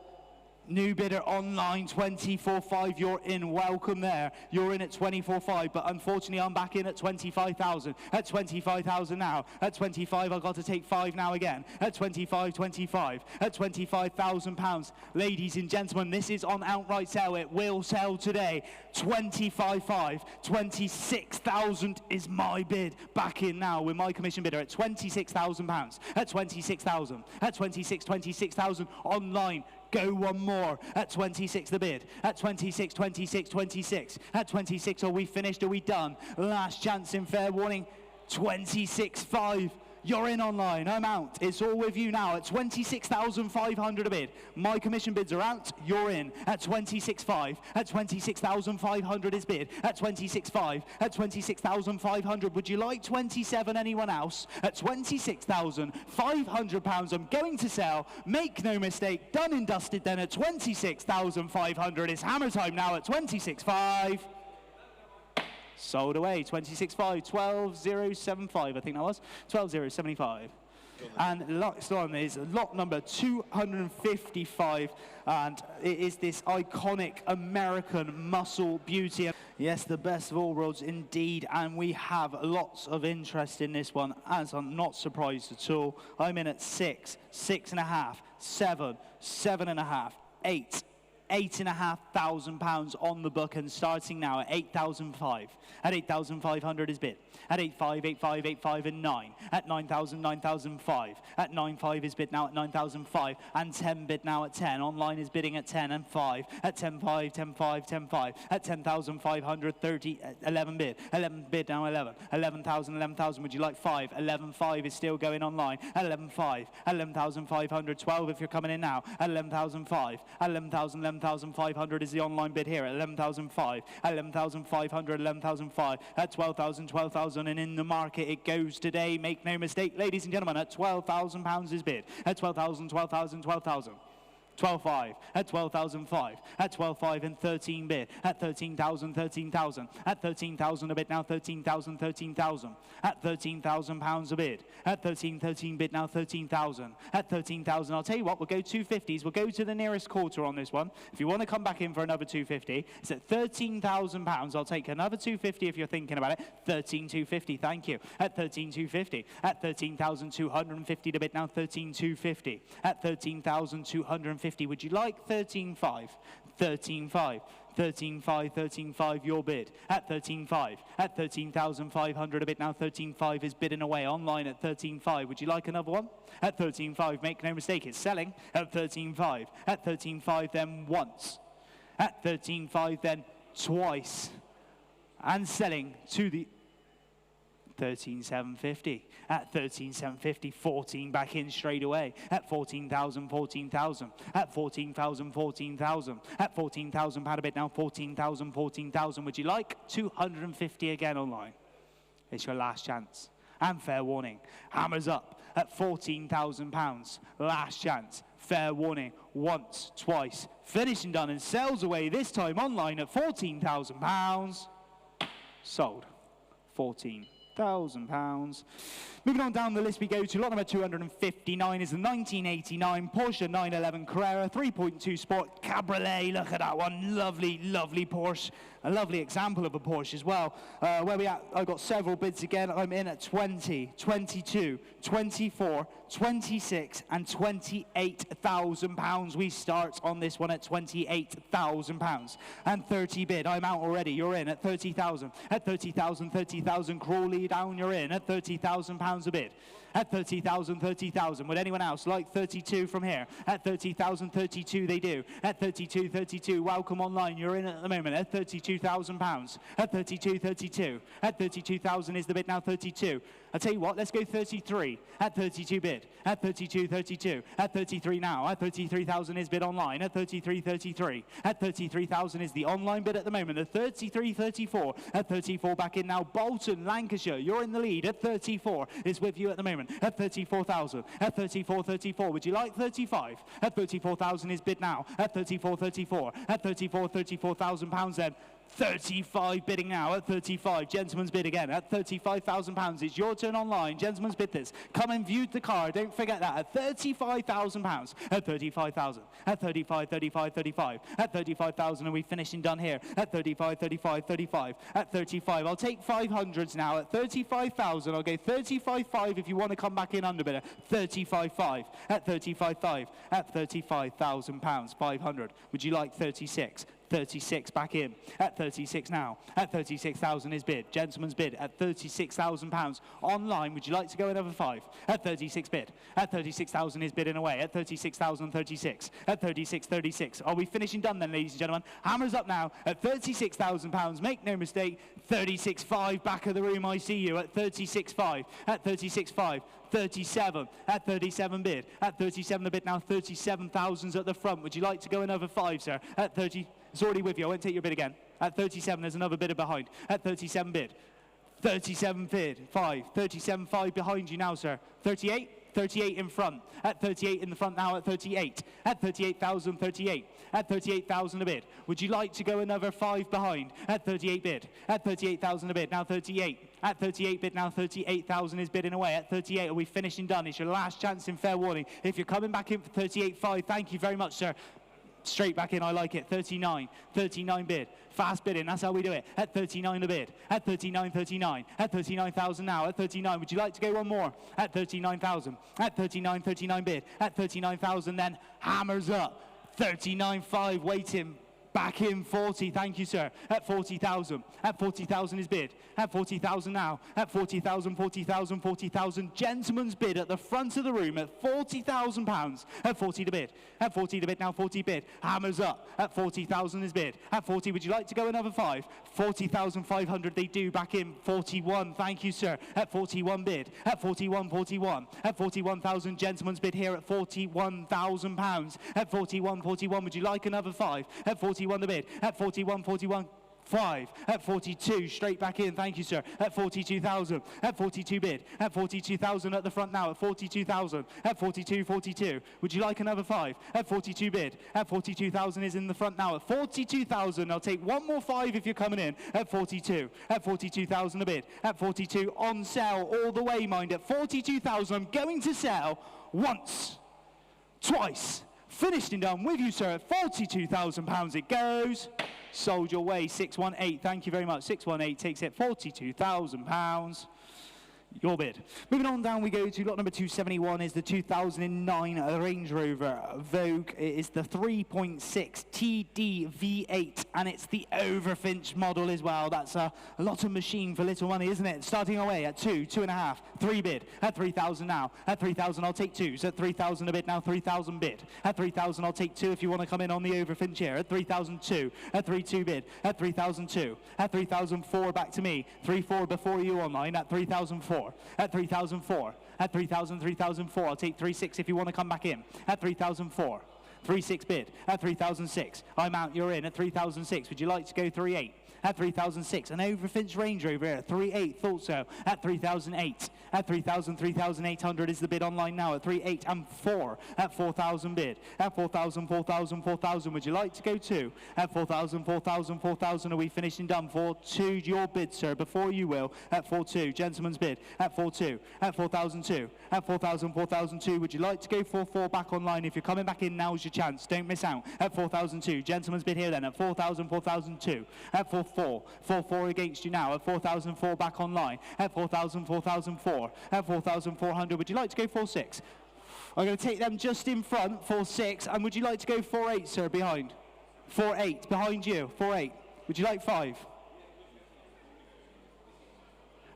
New bidder online, 24,500, you're in, welcome there. You're in at 24,500, but unfortunately I'm back in at 25,000. At 25,000 now. At 25, I've got to take 5 now again. At 25, 25. At £25,000. Ladies and gentlemen, this is on outright sale. It will sell today. 25,500. 26,000 is my bid. Back in now with my commission bidder at £26,000. At 26,000. At 26,000 online. Go one more. At 26 the bid. At 26, 26, 26. At 26, are we finished? Are we done? Last chance in fair warning. 26,500. You're in online. I'm out. It's all with you now at 26,500 a bid. My commission bids are out. You're in at 26.5. At 26,500 is bid. At 26.5. At 26,500. Would you like 27? Anyone else? At 26,500 pounds. I'm going to sell. Make no mistake. Done and dusted. Then at 26,500. It's hammer time now at 26.5. Sold away, 26.5, 12,075, I think that was, 12,075. And next on is lot number 255, and it is this iconic American muscle beauty. Yes, the best of all worlds indeed, and we have lots of interest in this one, as I'm not surprised at all. I'm in at 6, 6.5, 7, 7.5, 8. £8,500 on the book, and starting now at 8,005. At 8,500 is bid. At 8.5, 8.5, 8.5 and 9. At 9,000, 9,005. At 9.5 is bid now at 9,005. And 10 bid now at 10. Online is bidding at 10 and 5. At 10.5, 10.5, 10.5. At 10,500, 30, 11 bid. 11 bid now 11. 11,000, 11,000. Would you like 5? 11.5 is still going online. At 11.5. At 11,500, 12 if you're coming in now. At 11,005. At 11,000, 11,500 is the online bid here. At 11,005. At 11,500, 11,005. At 12,000, 12,000. And in the market it goes today. Make no mistake, ladies and gentlemen, at £12,000 is bid. At 12,000, 12,000, 12,000. 12.5, at 12,005, at 12.5 and 13 bid, at 13,000, 13,000, at 13,000 a bid now, 13,000, 13,000, at £13,000 a bid, at 13 bid now, 13,000, at 13,000. I'll tell you what, we'll go 250s, we'll go to the nearest quarter on this one. If you want to come back in for another 250, it's at £13,000. I'll take another 250 if you're thinking about it. 13,250, thank you. At 13,250, at 13,250 to bid now, 13,250, at 13,250. Would you like 13.5? 13.5. 13.5, 13.5, your bid. At 13.5. At 13,500 a bid now. 13.5 is bidding away online at 13.5. Would you like another one? At 13.5, make no mistake, it's selling. At 13.5. At 13.5, then once. At 13.5, then twice. And selling to the 13,750. At 13,750, 14 back in straight away. At 14,000, 14,000. At 14,000, 14,000. At 14,000 pound a bit now. 14,000, 14,000. Would you like 250 again online? It's your last chance. And fair warning, hammers up at £14,000. Last chance, fair warning, once, twice. Finishing done and sells away, this time online at £14,000. Sold. £14,000. Moving on down the list we go to lot number 259 is the 1989 Porsche 911 Carrera 3.2 Sport Cabriolet. Look at that one, lovely, lovely Porsche. A lovely example of a Porsche as well. Where we at? I've got several bids again. I'm in at 20, 22, 24, 26 and £28,000. We start on this one at £28,000 and 30 bid. I'm out already. You're in at 30,000. At 30,000, 30,000. Crawley down. You're in at £30,000 a bid. At 30,000, 30,000. Would anyone else like 32 from here? At 30,000, 32 they do. At 32, 32. Welcome online. You're in at the moment at £32,000. At 32, 32. At 32,000 is the bid now. 32. I'll tell you what, let's go 33. At 32 bid. At 32, 32. At 33 now. At 33,000 is bid online. At 33, 33. At 33,000 is the online bid at the moment. At 33, 34. At 34 back in now. Bolton, Lancashire. You're in the lead. At 34 is with you at the moment. At 34,000. At 34, 34. Would you like 35? At 34,000 is bid now. At 34, 34. At 34, 34,000 pounds then. 35 bidding now at 35. Gentleman's bid again at £35,000. It's your turn online. Gentleman's bid this. Come and view the car. Don't forget that at £35,000. At 35,000. At 35, 35, 35. At 35,000 and we finishing done here. At 35, 35, 35. At 35. I'll take 500s now. At 35,000. I'll go 35.5 if you want to come back in under bidder. 35.5. At 35.5. At £35,000. 500. Would you like 36? 36 back in. At 36 now. At 36,000 is bid. Gentleman's bid at £36,000. Online, would you like to go another 5? At 36 bid. At 36,000 is bidding away. At 36,036. At 36,36. Are we finishing done then, ladies and gentlemen? Hammer's up now at £36,000. Make no mistake. 36.5 back of the room. I see you at 36.5. At 36.5. 37 at 37 bid. At 37 the bid now. 37,000's at the front. Would you like to go another 5, sir? At 30, it's already with you. I won't take your bid again. At 37, there's another bidder behind. At 37 bid. 37 bid. 5. 37.5 behind you now, sir. 38. 38 in front. At 38 in the front now. At 38. At 38,000. 38. At 38,000 a bid. Would you like to go another 5 behind? At 38 bid. At 38,000 a bid. Now 38. At 38 bid. Now 38,000 is bidding away. At 38, are we finishing done? It's your last chance in fair warning. If you're coming back in for 38.5, thank you very much, sir. Straight back in, I like it. 39. 39 bid. Fast bidding, that's how we do it. At 39 a bid. At 39, 39. At 39,000 now. At 39, would you like to go one more? At 39,000. At 39, 39 bid. At 39,000, then hammers up. 39.5 waiting. Back in 40, thank you, sir. At 40,000. At 40,000 is bid. At 40,000 now. At 40,000, 40,000, 40,000. Gentleman's bid at the front of the room at £40,000. At 40 to bid. At 40 to bid now. 40 bid. Hammers up. At 40,000 is bid. At 40, would you like to go another 5? 40,500 they do. Back in 41. Thank you, sir. At 41 bid. At 41, 41. At 41,000. Gentleman's bid here at £41,000. At 41, 41. Would you like another 5? At 41 the bid. At 41, 41. 5. At 42, straight back in, thank you, sir. At 42,000. At 42 bid. At 42,000 at the front now. At 42,000. At 42, 42. Would you like another 5? At 42 bid. At 42,000 is in the front now. At 42,000, I'll take one more 5 if you're coming in. At 42. At 42,000 a bid. At 42, on sale all the way, mind. At 42,000, I'm going to sell once, twice. Finished and done with you, sir. At £42,000 it goes. Sold your way. 618. Thank you very much. 618 takes it. £42,000. Your bid. Moving on down we go to lot number 271 is the 2009 Range Rover Vogue. It is the 3.6 TD V8 and it's the Overfinch model as well. That's a lot of machine for little money, isn't it? Starting away at 2, 2.5, 3 bid. At 3,000 now. At 3,000 I'll take 2. So at 3,000 a bid now. 3,000 bid. At 3,000 I'll take 2 if you want to come in on the Overfinch here. At 3,002. At 3,2 bid. At 3,002. At 3,004 back to me. 3,4 before you online. At 3,004. At 3,004. At 3,000, 3,004. I'll take 3,6 if you want to come back in. At 3,004. 3,6 bid. At 3,006. I'm out, you're in. At 3,006. Would you like to go 3,8? At 3,006. An Overfinch Range Rover at 3,8. Thought so. At 3,008. At 3,000, 3,800 is the bid online now. At 3,8 and 4. At 4,000 bid. At 4,000, 4,000, 4,000. Would you like to go 2? At 4,000, 4,000, 4,000. Are we finishing done? 4,2. Your bid, sir, before you will. At 4,2. Gentleman's bid. At 4,2. At 4,002. At 4,000, 4,002. Would you like to go 4,4 back online? If you're coming back in, now's your chance. Don't miss out. At 4,002. Gentleman's bid here then. At 4,000, 4,002. At 4,4. 4,4 against you now. At 4,004 back online. At 4,000, 4,004. At 4,400. Would you like to go 4,6? I'm going to take them just in front. 4,6. And would you like to go 4,8, sir, behind? 4,8 behind you. 4,8. Would you like 5?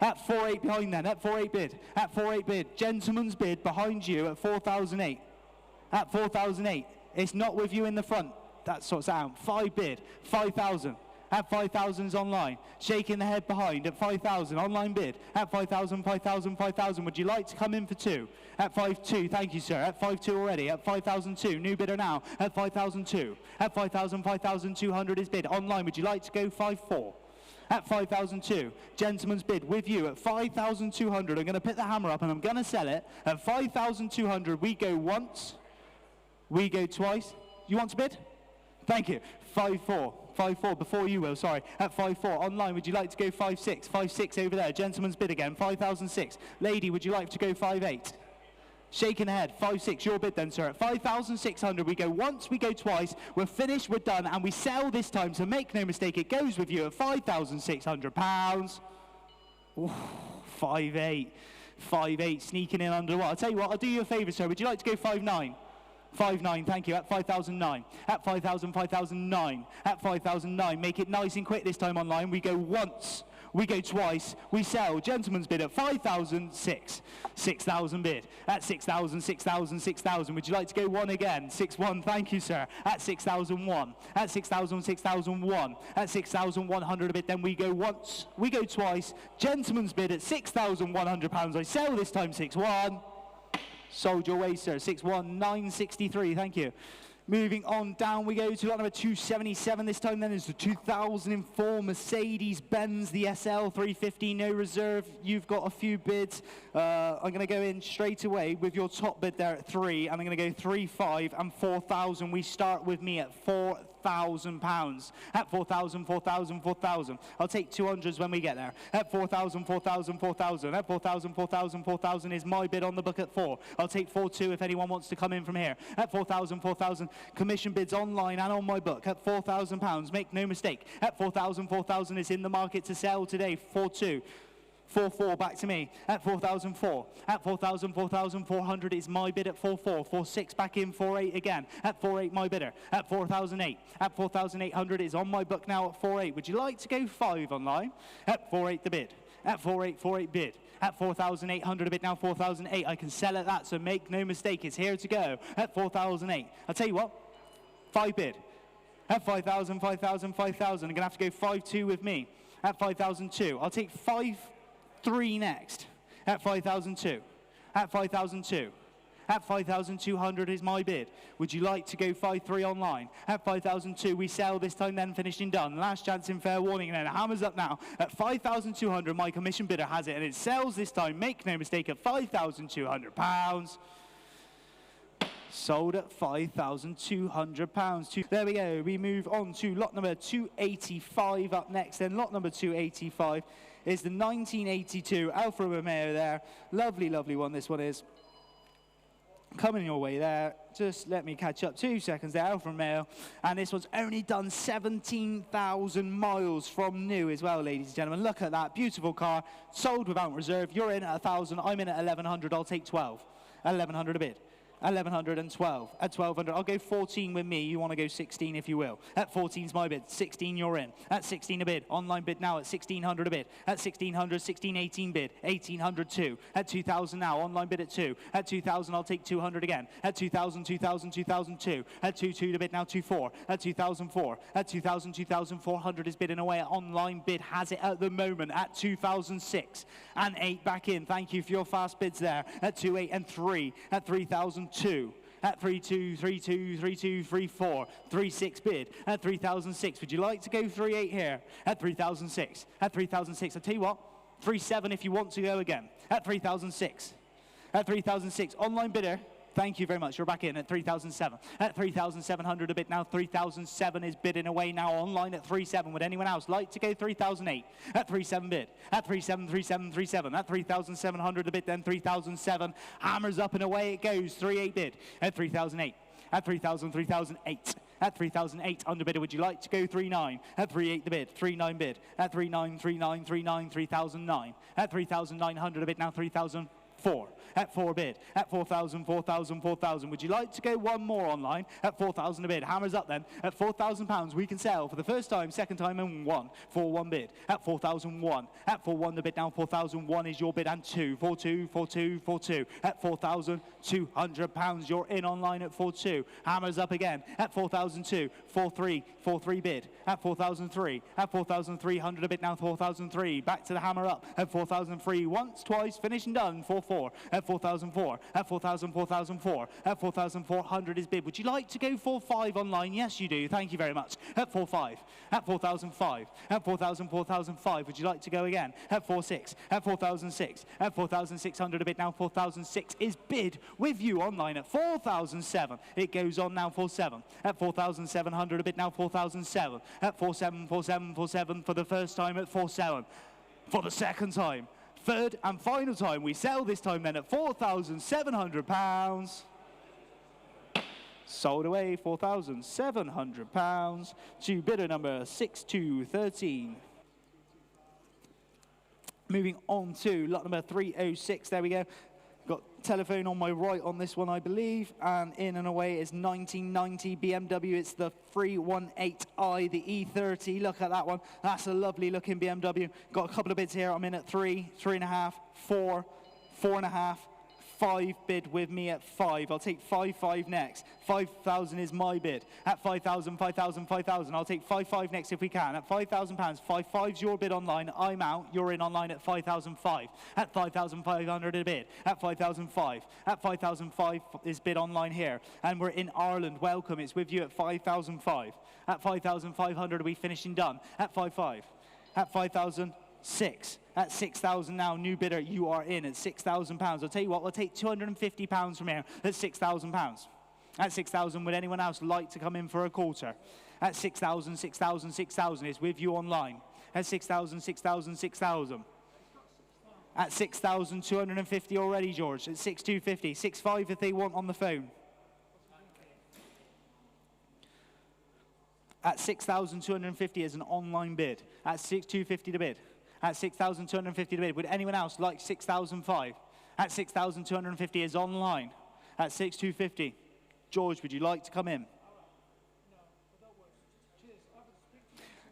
At 4,8 behind then. At 4,8 bid. At 4,8 bid. Gentleman's bid behind you at 4,008. At 4,008. It's not with you in the front. That sorts it out. 5 bid. 5,000. At 5,000's online. Shaking the head behind. At 5,000. Online bid. At 5,000, 5,000, 5,000. Would you like to come in for 2? At 5,2. Thank you, sir. At 5,2 already. At 5,002. New bidder now. At 5,002. At 5,000, 5,200 is bid. Online. Would you like to go 5,4? At 5,002. Gentleman's bid with you at 5,200. I'm going to put the hammer up and I'm going to sell it. At 5,200. We go once. We go twice. You want to bid? Thank you. 5,4. 5,4 before you will, sorry. At 5,4. Online, would you like to go 5,6? 5,6 over there. Gentleman's bid again. 5,006. Lady, would you like to go 5,8? Shaking the head. 5,6. Your bid then, sir. At 5,600. We go once, we go twice. We're finished, we're done, and we sell this time. So make no mistake, it goes with you at £5,600. 5,8. 5,8 sneaking in under what? I'll tell you what, I'll do you a favour, sir. Would you like to go 5,9? 5,900, thank you, at 5,009, at 5,000, 5,009, at 5,009. Make it nice and quick this time online. We go once, we go twice, we sell. Gentleman's bid at 5,006, 6,000 bid, at 6,000, 6,000, 6,000. Would you like to go one again? 6,100, thank you, sir, at 6,001, at 6,000, 6,001, at 6,100 a bid. Then we go once, we go twice. Gentleman's bid at £6,100. I sell this time 6,100. Sold your way, sir. 6,963. Thank you. Moving on down, we go to lot number 277. This time then is the 2004 Mercedes-Benz, the SL 350, no reserve. You've got a few bids. I'm going to go in straight away with your top bid there at 3, and I'm going to go 3, 5, and 4,000. We start with me at £4,000. At 4,000, 4,000, 4,000. I'll take 200s when we get there. At 4,000, 4,000, 4,000. At 4,000, 4,000, 4,000 is my bid on the book at 4. I'll take 4,2 if anyone wants to come in from here. At 4,000, 4,000. Commission bids online and on my book at £4,000. Make no mistake. At 4,000, 4,000 is in the market to sell today. 4,2. 4,4 back to me at 4,004. At 4,000, 4,400 is my bid at 4,4. 4,6 back in, 4,8 again. At 4,8 my bidder. At 4,008. At 4,800 is on my book now at 4,8. Would you like to go 5 online? At 4,8 the bid. At 4,8, 4,8 bid. At 4,800 a bid now, 4,008. I can sell at that, so make no mistake, it's here to go. At 4,008. I'll tell you what, 5 bid. At 5,000, 5,000, 5,000. I'm going to have to go 5,2 with me. At 5,002. I'll take 5,3 next. At 5,002. At 5,002. At 5,200 is my bid. Would you like to go 5,3 online? At 5,002, we sell this time then, finishing done. Last chance in fair warning, and then hammers up now. At 5,200, my commission bidder has it, and it sells this time, make no mistake, at £5,200. Sold at £5,200. There we go. We move on to lot number 285 up next. Then lot number 285 is the 1982 Alfa Romeo there. Lovely, lovely one this one is. Coming your way there. Just let me catch up 2 seconds there. Alfa Romeo. And this one's only done 17,000 miles from new as well, ladies and gentlemen. Look at that. Beautiful car. Sold without reserve. You're in at 1,000. I'm in at 1,100. I'll take 12. 1,100 a bid. 1,112. At 1,200, I'll go 14 with me. You want to go 16 if you will. At 14's my bid. 16 you're in. At 16 a bid. Online bid now at 1,600 a bid. At 1,600, 1,618 bid. 1,800 2. At 2,000 now. Online bid at 2. At 2,000 I'll take 200 again. At 2,000, 2,000, 2,002. At 2,2 to bid now 2,4. At 2,004. At 2,000, 2,400 is bidding away. Online bid has it at the moment at 2,006. And 8 back in. Thank you for your fast bids there. At 2,8 and 3. At 3,002. At 3,2, 3,2, 3,2, 3,4, 3,6 bid. At 3,006. Would you like to go 3,8 here? At 3,006. At 3,006. I'll tell you what, 3,7 if you want to go again. At 3,006. At 3,006. Online bidder. Thank you very much. You're back in at 3,007. At 3,700 a bid now. 3,007 is bidding away now online at 3,7. Would anyone else like to go 3,008? At 3,7 bid. At 3,7, 3,7, 3,7. At 3,700 a bid then 3,007. Hammers up and away it goes. 3,8 bid. At 3,008. At 3,000, 3,008. At 3,008 underbidder, would you like to go 3,9? At 3,8 the bid, 3,9 bid. At 3,9, 3,9, 3,9, 3,009. At 3,900 a bid now 3,004. At 4 bid. At 4,000, 4,000, 4,000. Would you like to go one more online? At 4,000 a bid. Hammers up then. At £4,000 we can sell for the first time, second time and 1. 4,1 bid. At 4,001. At 4,1 the bid now. 4,001 is your bid and 2. 4,2, 4,2, 4,2. At £4,200 you're in online at 4,2. Hammers up again. At 4,002. 4,3. 4,3 bid. At 4,003. At 4,300 a bid now. 4,003. Back to the hammer up. At 4,003. Once, twice, finished and done. 4,4. At 4,004. At 4,000, 4,004. At 4,400 is bid. Would you like to go 4,5 online? Yes, you do. Thank you very much. At 4,5. At 4,005. At 4,000, 4,005. Would you like to go again? At 4,6. At 4,006. At 4,600 a bid now. 4,006 is bid with you online at 4,007. It goes on now 4,7. At 4,700 a bid now. 4,007. At 4,7, 4,7, 4,7 for the first time at 4,7. For the second time. Third and final time, we sell this time then at £4,700. Sold away £4,700 to bidder number 6213. Moving on to lot number 306, there we go. Got Telephone on my right on this one, I believe. And in and away is 1990 BMW. It's the 318i, the E30. Look at that one. That's a lovely looking BMW. Got a couple of bids here. I'm in at 3, 3.5, 4, 4.5. 5 bid with me at 5. I'll take 5 next. 5,000 is my bid. At 5,000, 5,000, 5,000. I'll take 5 next if we can. At £5,000, 5's your bid online. I'm out. You're in online at 5,005. At 5,500 a bid. At 5,005. At 5,005 is bid online here. And we're in Ireland. Welcome. It's with you at 5,005. At 5,500 are we finishing done? At 5,500. At 5,006. At 6,000 now, new bidder, you are in at £6,000. I'll tell you what, we'll take £250 from here at £6,000. At 6,000, would anyone else like to come in for a quarter? At 6,000, 6,000, 6,000 is with you online. At 6,000, 6,000, 6,000. At 6,250 already, George. At 6,250, 6,500 if they want on the phone. At 6,250 is an online bid. At 6,250 to bid. At 6,250 to bid. Would anyone else like 6,005? At 6,250 is online. At 6,250. George, would you like to come in?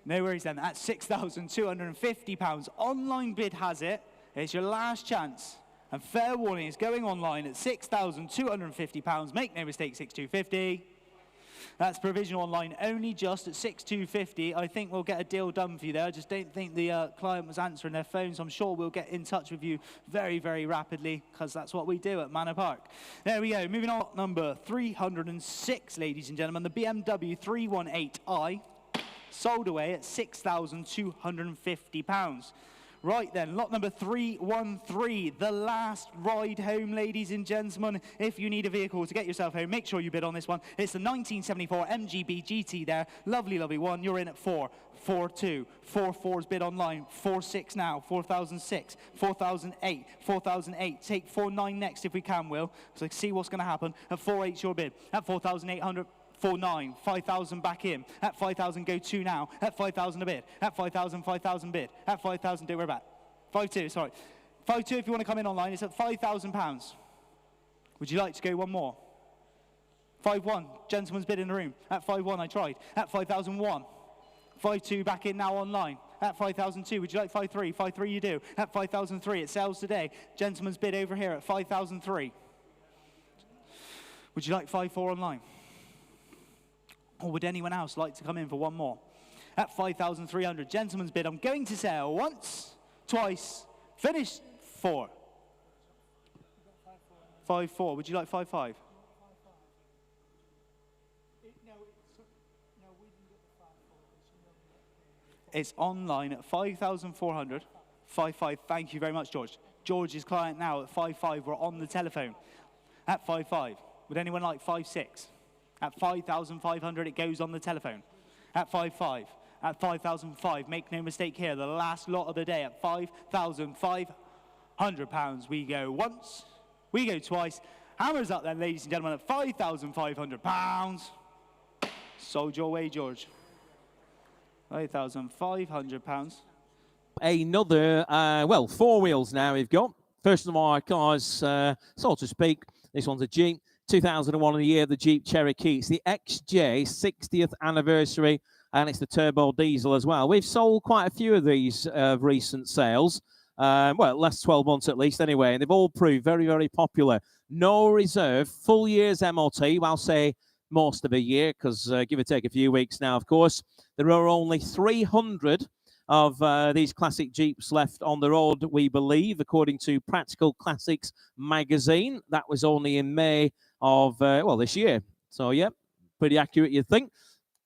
No worries then. At £6,250. Online bid has it. It's your last chance. And fair warning, it's going online at £6,250. Make no mistake, 6,250. That's provisional online only, just at 6,250. I think we'll get a deal done for you there. I just don't think the client was answering their phone, so I'm sure we'll get in touch with you very, very rapidly, because that's what we do at Manor Park. There we go. Moving on, number 306, ladies and gentlemen, the BMW 318i sold away at £6,250. Right then, lot number 313, the last ride home, ladies and gentlemen. If you need a vehicle to get yourself home, make sure you bid on this one. It's the 1974 MGB GT there. Lovely, lovely one. You're in at 4, 4.2, 4.4's bid online, 4.6 now, 4,006, 4,008, 4,008. Take 4.9 next if we can, Will, so I can see what's going to happen. At 4.8's your bid. At 4,800. 4.9, 5,000 back in. At 5,000, go 2 now. At 5,000 a bid. At 5,000, 5,000 bid. At 5,000, don't worry about it. 5.2, sorry. 5.2 if you want to come in online, it's at £5,000. Would you like to go one more? 5.1, gentleman's bid in the room. At 5.1, I tried. At 5,001. 5.2 back in now online. At 5,002, would you like 5.3? 5.3 you do. At 5,003, it sells today. Gentleman's bid over here at 5,003. Would you like 5.4 online? Or would anyone else like to come in for one more? At 5,300, gentleman's bid. I'm going to sell once, twice, finish 4. 5.4. Would you like 5.5? It's online at 5,400. 5.5. Thank you very much, George. George's client now at 5.5. We're on the telephone. At 5.5. Would anyone like 5.6? At 5,500, it goes on the telephone. At 5.5. At 5,005, make no mistake here, the last lot of the day at £5,500. We go once, we go twice. Hammers up then, ladies and gentlemen, at £5,500. Sold your way, George. £5,500. Another, well, 4 wheels now we've got. First of our cars, so to speak, this one's a Jeep. 2001 in the year, the Jeep Cherokee. It's the XJ 60th anniversary, and it's the turbo diesel as well. We've sold quite a few of these recent sales. Well, last 12 months at least anyway, and they've all proved very, very popular. No reserve, full year's MOT, I'll say most of a year, because give or take a few weeks now, of course. There are only 300 of these classic Jeeps left on the road, we believe, according to Practical Classics magazine. That was only in May of, well, this year. So, yeah, pretty accurate, you'd think.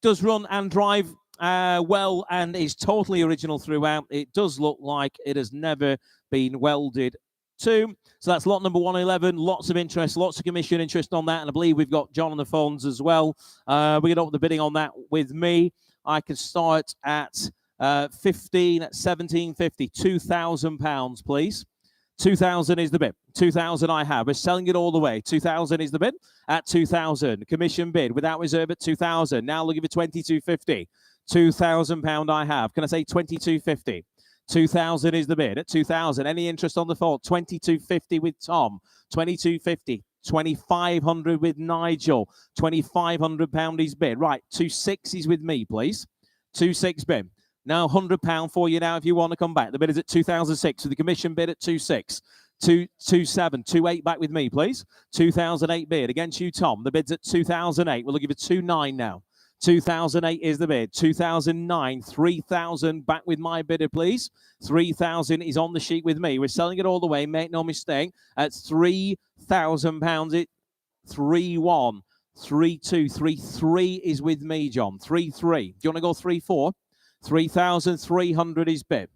Does run and drive well and is totally original throughout. It does look like it has never been welded to. So that's lot number 111. Lots of interest, lots of commission interest on that. And I believe we've got John on the phones as well. We're going to open the bidding on that with me. I can start at 15, at 1750, £2,000, please. 2,000 is the bid. 2,000 I have. We're selling it all the way. 2,000 is the bid at 2,000. Commission bid without reserve at 2,000. Now looking for 2,250. £2,000 I have. Can I say 2,250? 2,000 is the bid. At 2,000, any interest on the phone? 2,250 with Tom. 2,250. 2,500 with Nigel. £2,500 is bid. Right, 2,600 is with me, please. 2,600 bid. Now £100 for you now if you want to come back. The bid is at 2,006 with the commission bid at 2,600. 2,700. 2,800 back with me, please. 2,008 bid against you, Tom. The bid's at 2,008. We'll give you 2,900 now. 2,008 is the bid. 2,009. 3,000 back with my bidder, please. 3,000 is on the sheet with me. We're selling it all the way. Make no mistake. At £3,000, it 3,100. 3,200. 3,300 is with me, John. 3,300. Do you want to go 3,400? 3,300 is bid.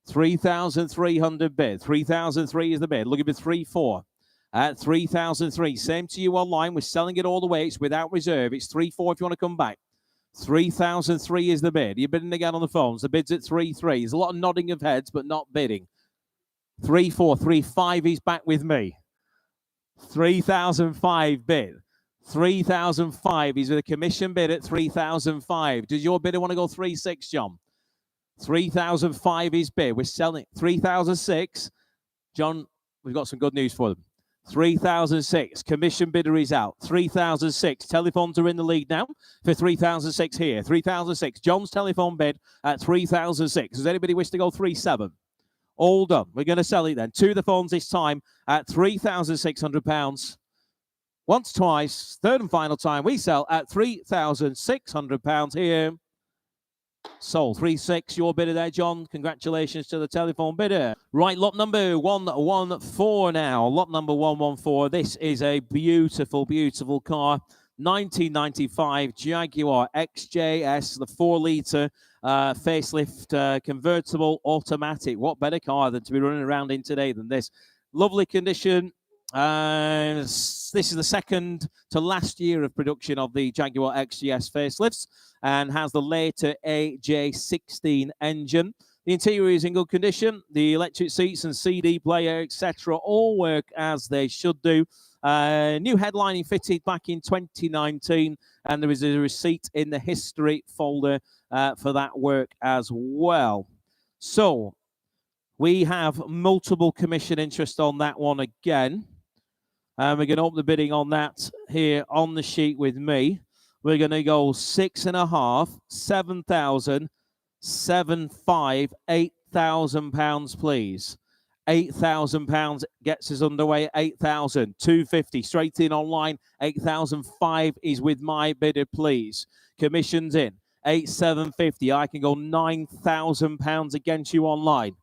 3,300 bid. 3,003 is the bid. Look at it, 3,400. At 3,003. Same to you online. We're selling it all the way. It's without reserve. It's 3,400 if you want to come back. 3,003 is the bid. You're bidding again on the phones. The bid's at 3,300. There's a lot of nodding of heads, but not bidding. 3,400. 3,500 is back with me. 3,005 bid. 3,005 is with a commission bid at 3,005. Does your bidder want to go 3,600, John? 3,005 is bid. We're selling 3,006. John, we've got some good news for them. 3,006. Commission bidder is out. 3,006. Telephones are in the lead now for 3,006 here. 3,006. John's telephone bid at 3,006. Does anybody wish to go 3,700? All done. We're going to sell it then. To the phones this time at £3,600. Once, twice, third and final time, we sell at £3,600 here. Sold. 3,600, your bidder there, John. Congratulations to the telephone bidder. Right, lot number 114 now. Lot number 114. This is a beautiful, beautiful car. 1995 Jaguar XJS, the 4-litre facelift convertible automatic. What better car than to be running around in today than this? Lovely condition. This is the second to last year of production of the Jaguar XJS facelifts and has the later AJ16 engine. The interior is in good condition. The electric seats and CD player, etc., all work as they should do. New headlining fitted back in 2019, and there is a receipt in the history folder for that work as well. So we have multiple commission interest on that one again. And we're going to open the bidding on that here on the sheet with me. We're going to go 6,500, 7,000, 7,500, £8,000, please. £8,000 gets us underway. 8,000, 250 straight in online. 8,005 is with my bidder, please. Commissions in 8,750. I can go £9,000 against you online.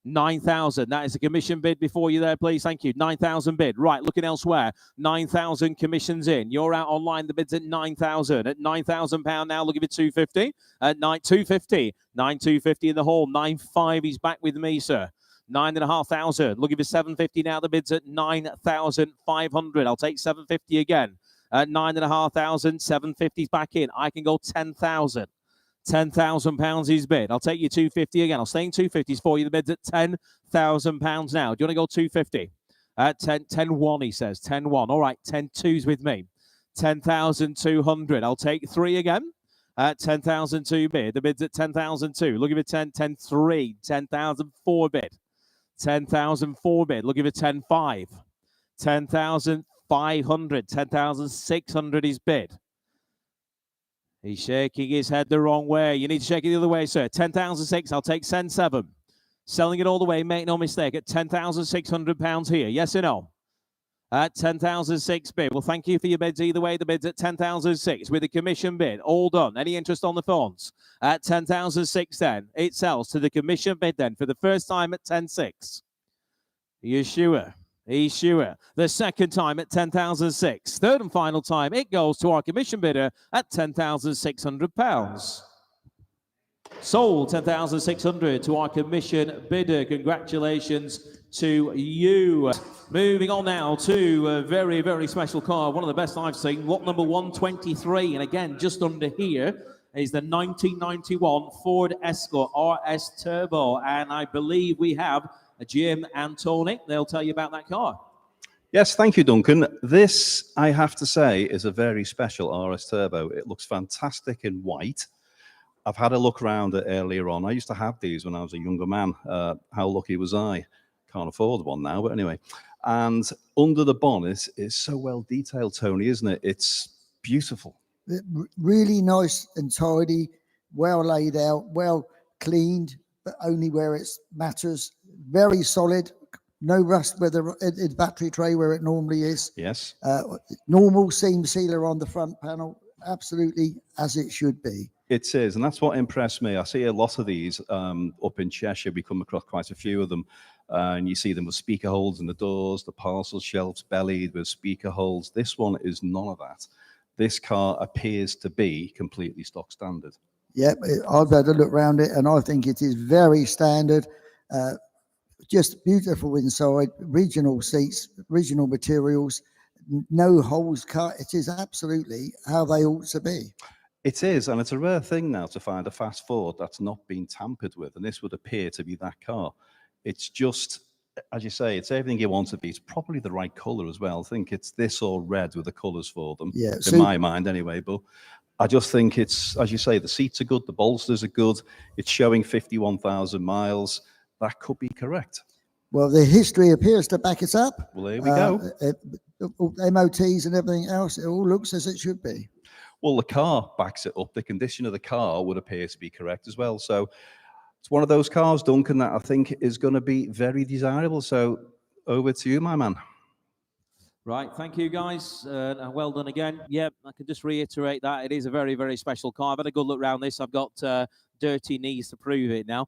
9,000. That is a commission bid before you there, please. Thank you. 9,000 bid. Right, looking elsewhere. 9,000 commissions in. You're out online. The bid's at 9,000. At £9,000 now, we'll give you 250. At 250. 9,250 in the hall. 9,500. He's back with me, sir. 9,500. Look at the 750 now. The bid's at 9,500. I'll take 750 again. At 9,500. 750's back in. I can go 10,000. £10,000 is bid. I'll take you 250 again. I'll stay in 250s for you. The bid's at £10,000 now. Do you want to go 250? 10,100, he says. 10,100. All right, 10,200's with me. 10,200. I'll take 3 again. 10,002 bid. The bid's at 10,002. Look at it, 10,300. 10,004 bid. 10,004 bid. Look at it, 10,500. 10,500. 10,600 is bid. He's shaking his head the wrong way. You need to shake it the other way, sir. 10,006. I'll take 10,700. Selling it all the way. Make no mistake. At £10,600 here. Yes or no? At 10,006 bid. Well, thank you for your bids either way. The bid's at 10,006 with a commission bid. All done. Any interest on the phones? At 10,006 then. It sells to the commission bid then for the first time at 10,600. Are you sure? He's sure. The second time at 10,006. Third and final time, it goes to our commission bidder at £10,600. Sold 10,600 to our commission bidder. Congratulations to you. Moving on now to a very, very special car. One of the best I've seen. Lot number 123. And again, just under here is the 1991 Ford Escort RS Turbo. And I believe we have Jim and Tony. They'll tell you about that car. Yes, thank you, Duncan. This, I have to say, is a very special RS Turbo. It looks fantastic in white. I've had a look around it earlier on. I used to have these when I was a younger man. How lucky was I? Can't afford one now, but anyway. And under the bonnet, it's so well detailed, Tony, isn't it? It's beautiful. Really nice and tidy, well laid out, well cleaned, but only where it matters. Very solid, no rust where the battery tray where it normally is. Yes. Normal seam sealer on the front panel, absolutely as it should be. It is, and that's what impressed me. I see a lot of these up in Cheshire. We come across quite a few of them, and you see them with speaker holes in the doors, the parcel shelves bellied with speaker holes. This one is none of that. This car appears to be completely stock standard. Yep, I've had a look around it, and I think it is very standard. Just beautiful inside, regional seats, regional materials, no holes cut. It is absolutely how they ought to be. It is, and it's a rare thing now to find a fast Ford that's not been tampered with, and this would appear to be that car. It's just, as you say, it's everything you want to be. It's probably the right colour as well. I think it's this or red with the colours for them, Yeah, in my mind anyway. But I just think it's, as you say, the seats are good, the bolsters are good. It's showing 51,000 miles. That could be correct. Well, the history appears to back it up. Well, there we go. MOTs and everything else, it all looks as it should be. Well, the car backs it up. The condition of the car would appear to be correct as well. So it's one of those cars, Duncan, that I think is going to be very desirable. So over to you, my man. Right, thank you guys, and well done again. Yep, I can just reiterate that it is a very, very special car. I've had a good look around this. I've got dirty knees to prove it now.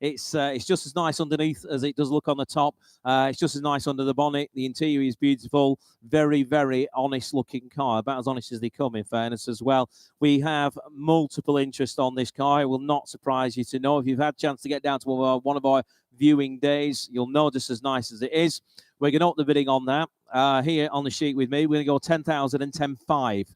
It's just as nice underneath as it does look on the top. It's just as nice under the bonnet. The interior is beautiful. Very, very honest looking car. About as honest as they come, in fairness, as well. We have multiple interest on this car. It will not surprise you to know. If you've had a chance to get down to one of our viewing days, you'll know just as nice as it is. We're going to up the bidding on that. Here on the sheet with me, we're going to go 10,000 and 10,500.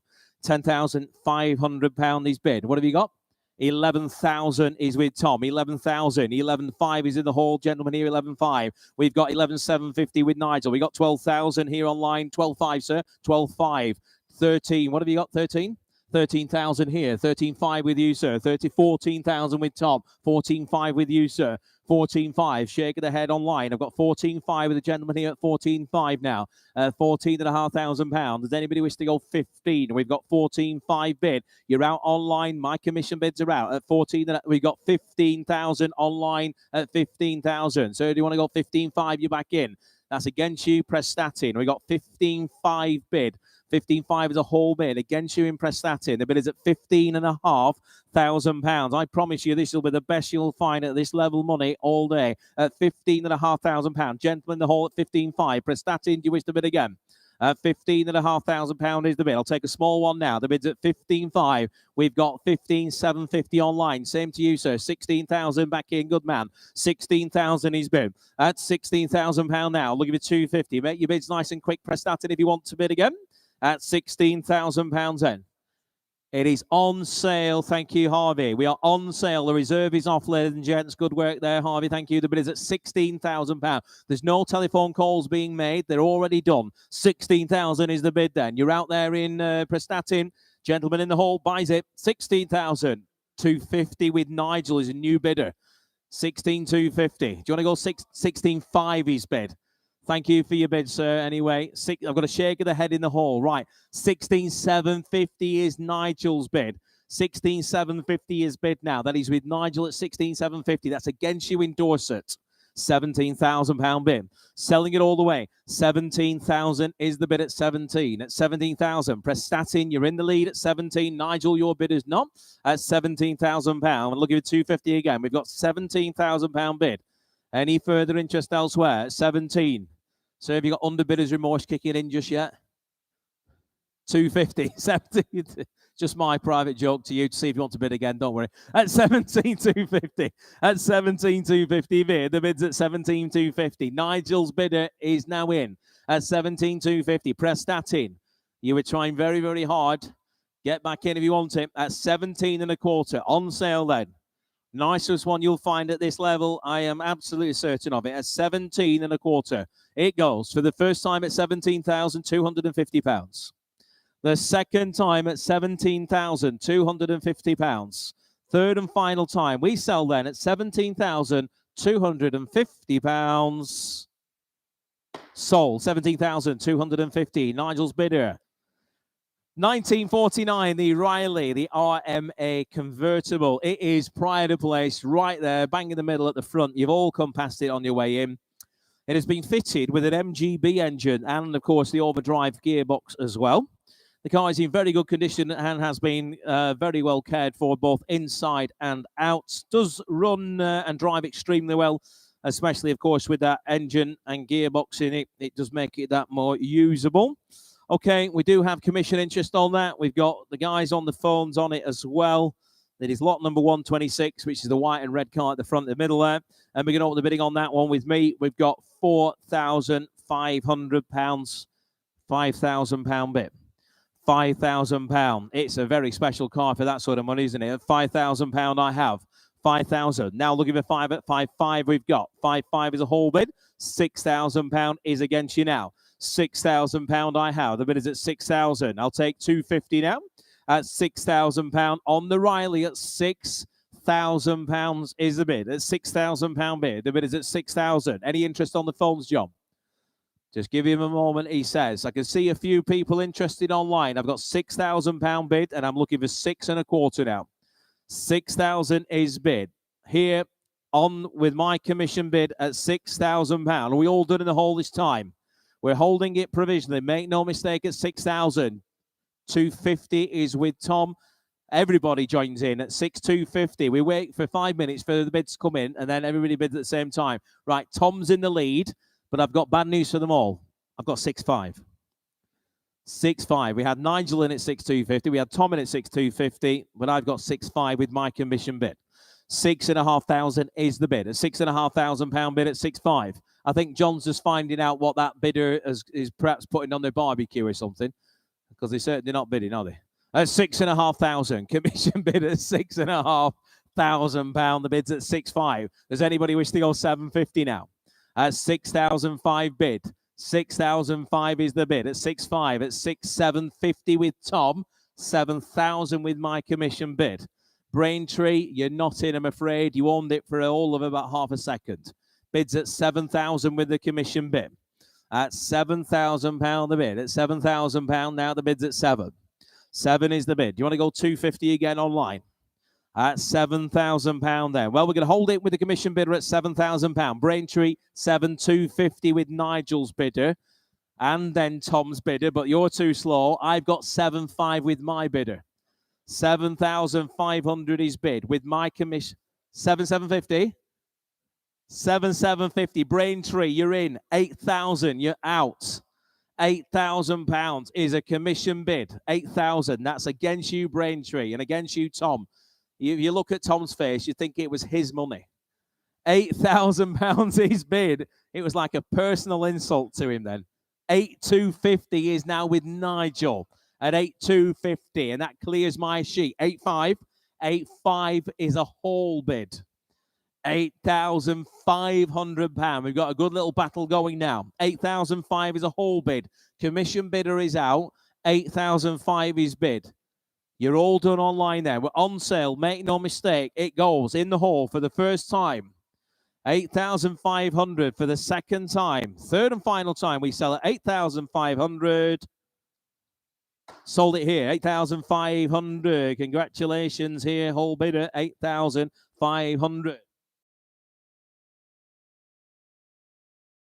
£10,500 is bid. What have you got? 11,000 is with Tom. 11,000. 11,500 is in the hall. Gentlemen here, 11,500. We've got 11,750 with Nigel. We got 12,000 here online. 12,500, sir. 12,500. 13. What have you got? 13? 13,000 here. 13,500 with you, sir. 14,000 with Tom. 14,500 with you, sir. 14,500. Shake of the head online. I've got 14,500 with the gentleman here at 14,500 now. £14,500. Does anybody wish to go 15? We've got 14,500 bid. You're out online. My commission bids are out at 14. We've got 15,000 online at 15,000. So do you want to go 15,500? You're back in. That's against you. Press that in. We got 15,500 bid. 15,500 is a whole bid. Against you, impress that in. The bid is at £15,500. I promise you, this will be the best you'll find at this level money all day. At £15,500. Gentlemen, the hall at 15,500. Press that in. Do you wish to bid again? £15,500 is the bid. I'll take a small one now. The bid's at 15,500. We've got 15,750 online. Same to you, sir. 16,000 back in. Good man. 16,000 is bid. At £16,000 now. Look at it, 250. Make your bids nice and quick. Press that in if you want to bid again. At £16,000 then. It is on sale. Thank you, Harvey. We are on sale. The reserve is off, ladies and gents. Good work there, Harvey. Thank you. The bid is at £16,000. There's no telephone calls being made. They're already done. 16,000 is the bid then. You're out there in Prestatin. Gentleman in the hall buys it. 16,250 with Nigel is a new bidder. 16,250. Do you want to go 16,500 is bid? Thank you for your bid, sir. Anyway, I've got a shake of the head in the hall. Right, 16,750 is Nigel's bid. 16,750 is bid now. That is with Nigel at 16,750. That's against you in Dorset. £17,000 bid. Selling it all the way. 17,000 is the bid at 17. At 17,000, press stat in. You're in the lead at 17. Nigel, your bid is not at £17,000. And look at 250 again. We've got £17,000 bid. Any further interest elsewhere? 17. So have you got underbidders remorse kicking in just yet? 250. 17. Just my private joke to you to see if you want to bid again. Don't worry. At 17,250. At 17,250 bid. The bid's at 17,250. Nigel's bidder is now in at 17,250. Press that in. You were trying very, very hard. Get back in if you want it. At 17.25. On sale then. Nicest one you'll find at this level. I am absolutely certain of it. At 17.25. It goes for the first time at £17,250. The second time at £17,250. Third and final time. We sell then at £17,250. Sold. 17,250. Nigel's bidder. 1949, the Riley, the RMA convertible. It is pride of place right there, bang in the middle at the front. You've all come past it on your way in. It has been fitted with an MGB engine and, of course, the overdrive gearbox as well. The car is in very good condition and has been very well cared for, both inside and out. Does run and drive extremely well, especially, of course, with that engine and gearbox in it. It does make it that more usable. Okay, we do have commission interest on that. We've got the guys on the phones on it as well. It is lot number 126, which is the white and red car at the front, the middle there. And we're going to open the bidding on that one with me. We've got £4,500, £5,000 bid. £5,000. It's a very special car for that sort of money, isn't it? At £5,000 I have. 5,000. Now looking for 5 at 5,500 we've got. 5,500 is a whole bid. £6,000 is against you now. £6,000 I have. The bid is at 6,000. I'll take 250 now. At £6,000 on the Riley at £6,000 is the bid. At £6,000 bid. The bid is at 6,000. Any interest on the phones, John? Just give him a moment, he says. I can see a few people interested online. I've got £6,000 bid, and I'm looking for 6.25 now. 6,000 is bid. Here on with my commission bid at £6,000. Are we all done in the hole this time? We're holding it provisionally. Make no mistake at 6,000. 250 is with Tom. Everybody joins in at 6,250. We wait for 5 minutes for the bids to come in, and then everybody bids at the same time. Right, Tom's in the lead. But I've got bad news for them all. I've got 6.5. 6.5. We had Nigel in at 6,250. We had Tom in at 6,250. But I've got 6.5 with my commission bid. 6,500 is the bid. A £6,500 bid at 6.5. I think John's just finding out what that bidder is perhaps putting on their barbecue or something. Because they're certainly not bidding, are they? At 6,500. Commission bid at £6,500. The bid's at 6.5. Does anybody wish to go 750 now? At 6,005 bid. 6,005 is the bid. At 6.5. At 6,750 with Tom. 7,000 with my commission bid. Braintree, you're not in, I'm afraid. You owned it for all of about half a second. Bids at 7,000 with the commission bid. At £7,000 the bid. At £7,000 now the bid's at 7. 7 is the bid. Do you want to go 250 again online? At £7,000 then. Well, we're going to hold it with the commission bidder at £7,000. Braintree, 7,250 with Nigel's bidder. And then Tom's bidder, but you're too slow. I've got 7.5 with my bidder. 7,500 is bid with my commission. 7,750. 7,750. Braintree, you're in. 8,000, you're out. £8,000 is a commission bid. 8,000. That's against you, Braintree, and against you, Tom. You look at Tom's face, you think it was his money. £8,000 is bid. It was like a personal insult to him then. 8,250 is now with Nigel at 8,250, and that clears my sheet. 8.5. 8.5 is a whole bid. £8,500. We've got a good little battle going now. 8,005 is a whole bid. Commission bidder is out. 8,005 is bid. You're all done online there. We're on sale. Make no mistake. It goes in the hall for the first time. 8,500 for the second time. Third and final time we sell at 8,500. Sold it here. 8,500. Congratulations here. Whole bidder 8,500.